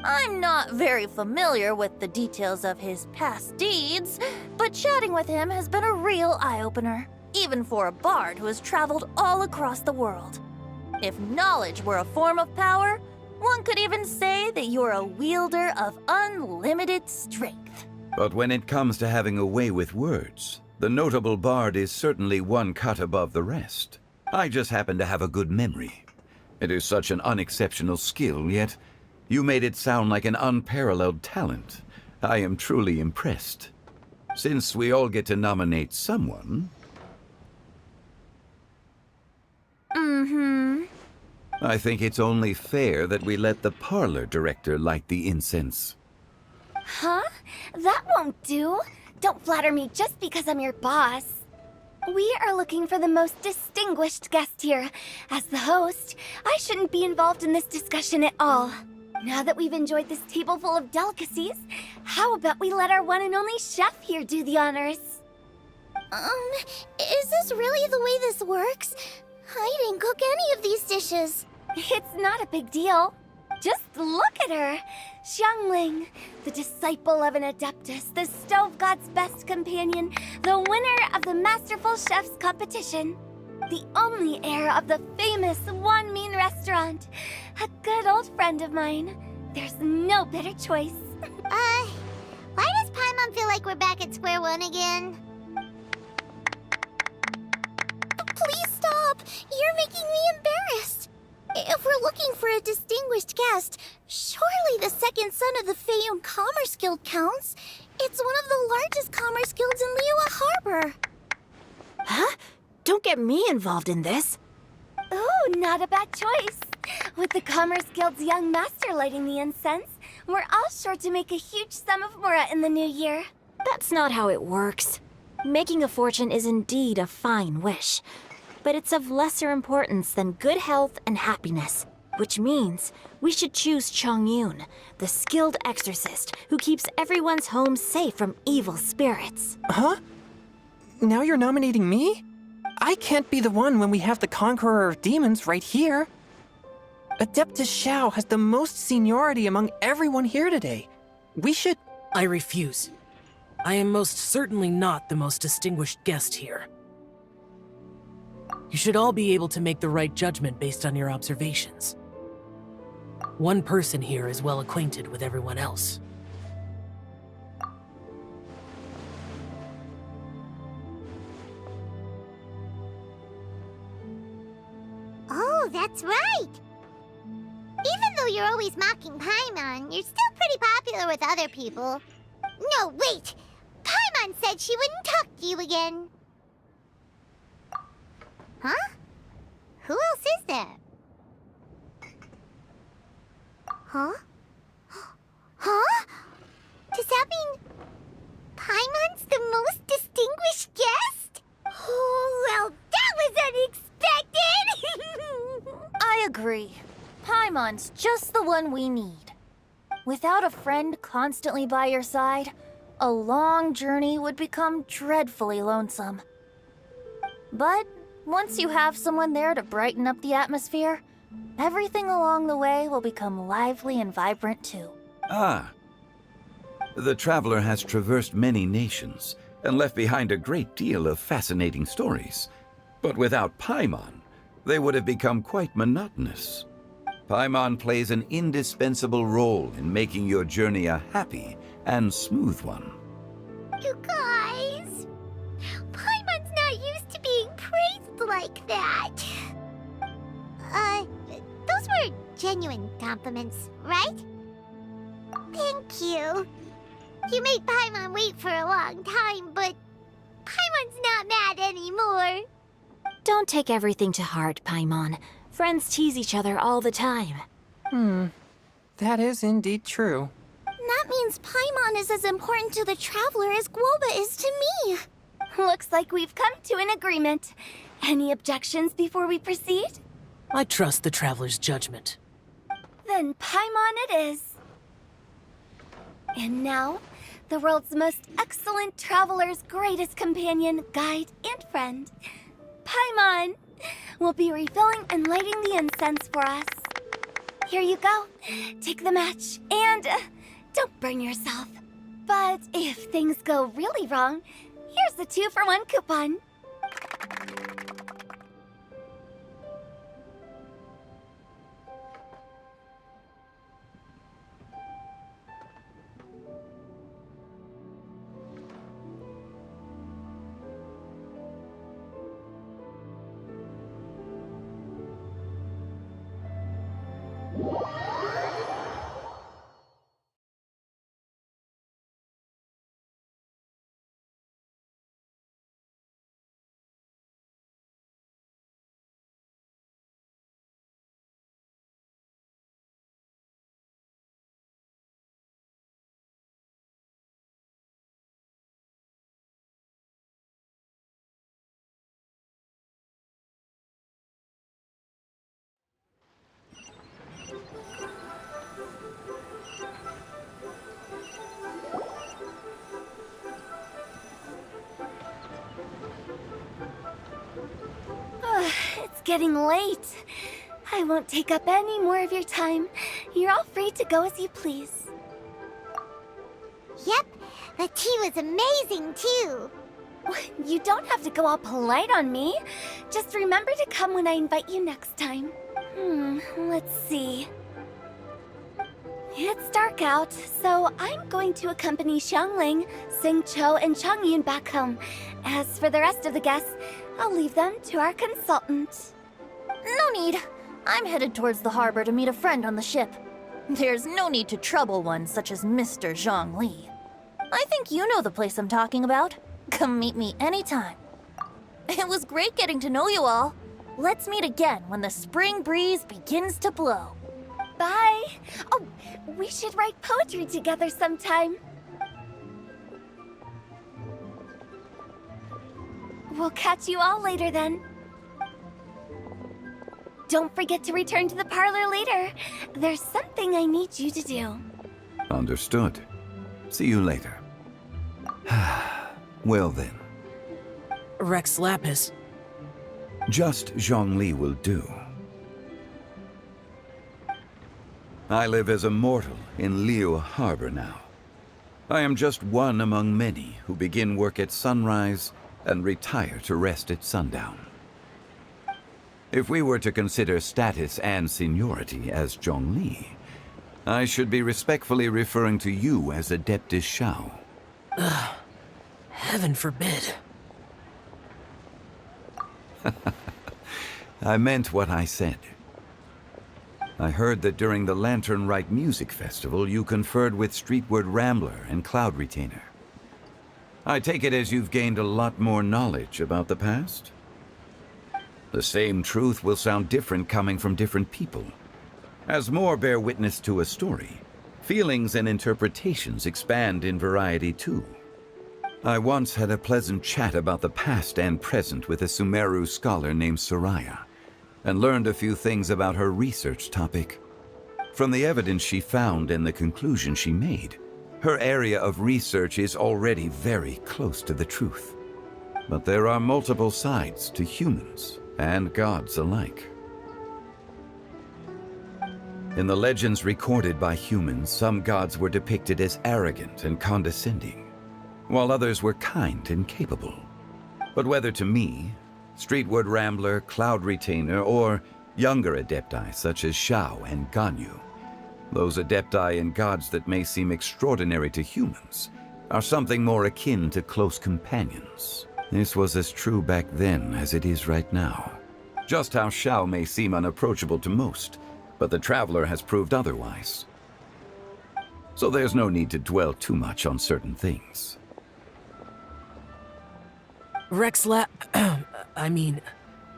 I'm not very familiar with the details of his past deeds, but chatting with him has been a real eye-opener, even for a bard who has traveled all across the world. If knowledge were a form of power, one could even say that you're a wielder of unlimited strength. But when it comes to having a way with words, the notable bard is certainly one cut above the rest. I just happen to have a good memory. It is such an unexceptional skill, yet you made it sound like an unparalleled talent. I am truly impressed. Since we all get to nominate someone... I think it's only fair that we let the parlor director light the incense. Huh? That won't do. Don't flatter me just because I'm your boss. We are looking for the most distinguished guest here. As the host, I shouldn't be involved in this discussion at all. Now that we've enjoyed this table full of delicacies, how about we let our one and only chef here do the honors? Is this really the way this works? I didn't cook any of these dishes. It's not a big deal. Just look at her. Xiangling, the disciple of an adeptus, the stove god's best companion, the winner of the Masterful Chef's competition, the only heir of the famous Wan Min restaurant, a good old friend of mine. There's no better choice. Why does Paimon feel like we're back at square one again? Please stop! You're making me embarrassed. If we're looking for a distinguished guest, surely the second son of the Feiyun Commerce Guild counts. It's one of the largest commerce guilds in Liyue Harbor. Huh? Don't get me involved in this. Oh, not a bad choice. With the Commerce Guild's young master lighting the incense, we're all sure to make a huge sum of mora in the new year. That's not how it works. Making a fortune is indeed a fine wish, but it's of lesser importance than good health and happiness, which means we should choose Chongyun, the skilled exorcist who keeps everyone's home safe from evil spirits. Huh? Now you're nominating me? I can't be the one when we have the Conqueror of Demons right here. Adeptus Xiao has the most seniority among everyone here today. We should... I refuse. I am most certainly not the most distinguished guest here. You should all be able to make the right judgment based on your observations. One person here is well acquainted with everyone else. Oh, that's right! Even though you're always mocking Paimon, you're still pretty popular with other people. No, wait! Paimon said she wouldn't talk to you again. Huh? Who else is there? Huh? Huh? Does that mean Paimon's the most distinguished guest? Oh, well, that was unexpected! I agree. Paimon's just the one we need. Without a friend constantly by your side, a long journey would become dreadfully lonesome. But once you have someone there to brighten up the atmosphere, everything along the way will become lively and vibrant too. Ah. The traveler has traversed many nations and left behind a great deal of fascinating stories. But without Paimon, they would have become quite monotonous. Paimon plays an indispensable role in making your journey a happy and smooth one. You guys, Paimon's not used to being praised like that. Those were genuine compliments, right? Thank you. You made Paimon wait for a long time, but Paimon's not mad anymore. Don't take everything to heart, Paimon. Friends tease each other all the time. That is indeed true. That means Paimon is as important to the Traveler as Guoba is to me. Looks like we've come to an agreement. Any objections before we proceed? I trust the Traveler's judgment. Then Paimon it is. And now, the world's most excellent Traveler's greatest companion, guide, and friend, Paimon, will be refilling and lighting the incense for us. Here you go. Take the match, and don't burn yourself. But if things go really wrong, here's the 2-for-1 coupon. It's getting late. I won't take up any more of your time. You're all free to go as you please. Yep, the tea was amazing too. You don't have to go all polite on me. Just remember to come when I invite you next time. Let's see. It's dark out, so I'm going to accompany Xiangling, Xingqiu, and Changyun back home. As for the rest of the guests, I'll leave them to our consultant. No need. I'm headed towards the harbor to meet a friend on the ship. There's no need to trouble one such as Mr. Zhongli. I think you know the place I'm talking about. Come meet me anytime. It was great getting to know you all. Let's meet again when the spring breeze begins to blow. Bye. Oh, we should write poetry together sometime. We'll catch you all later then. Don't forget to return to the parlor later. There's something I need you to do. Understood. See you later. Well then. Rex Lapis. Just Zhongli will do. I live as a mortal in Liyue Harbor now. I am just one among many who begin work at sunrise and retire to rest at sundown. If we were to consider status and seniority as Zhongli, I should be respectfully referring to you as Adeptus Shao. Heaven forbid. I meant what I said. I heard that during the Lantern Rite Music Festival, you conferred with Streetward Rambler and Cloud Retainer. I take it as you've gained a lot more knowledge about the past? The same truth will sound different coming from different people. As more bear witness to a story, feelings and interpretations expand in variety too. I once had a pleasant chat about the past and present with a Sumeru scholar named Soraya, and learned a few things about her research topic. From the evidence she found and the conclusion she made, her area of research is already very close to the truth. But there are multiple sides to humans and gods alike. In the legends recorded by humans, some gods were depicted as arrogant and condescending, while others were kind and capable. But whether to me, Streetward Rambler, Cloud Retainer, or younger Adepti such as Shao and Ganyu. Those Adepti and gods that may seem extraordinary to humans are something more akin to close companions. This was as true back then as it is right now. Just how Shao may seem unapproachable to most, but the Traveler has proved otherwise. So there's no need to dwell too much on certain things.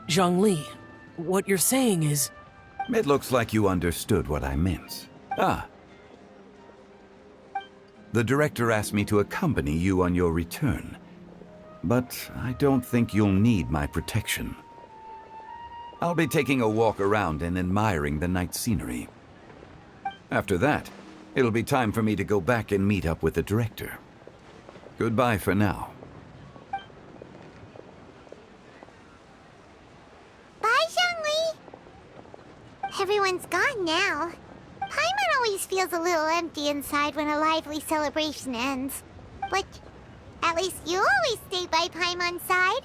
Zhongli, what you're saying is... It looks like you understood what I meant. Ah. The director asked me to accompany you on your return, but I don't think you'll need my protection. I'll be taking a walk around and admiring the night scenery. After that, it'll be time for me to go back and meet up with the director. Goodbye for now. Bye, Zhongli! Everyone's gone now. Paimon always feels a little empty inside when a lively celebration ends. But at least you always stay by Paimon's side.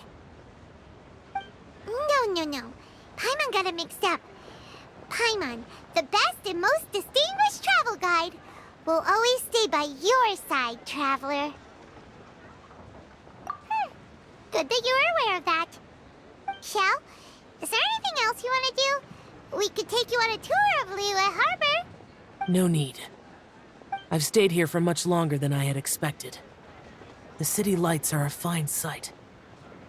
No. Paimon got it mixed up. Paimon, the best and most distinguished travel guide, will always stay by your side, traveler. Good that you were aware of that. Shell, is there anything else you want to do? We could take you on a tour of Liyue Harbor. No need. I've stayed here for much longer than I had expected. The city lights are a fine sight,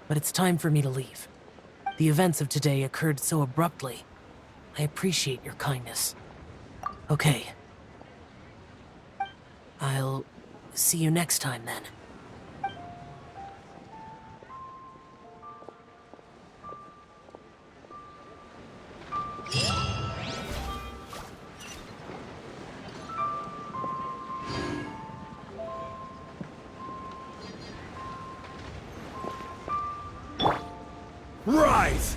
but it's time for me to leave. The events of today occurred so abruptly. I appreciate your kindness. Okay. I'll see you next time, then. Rise!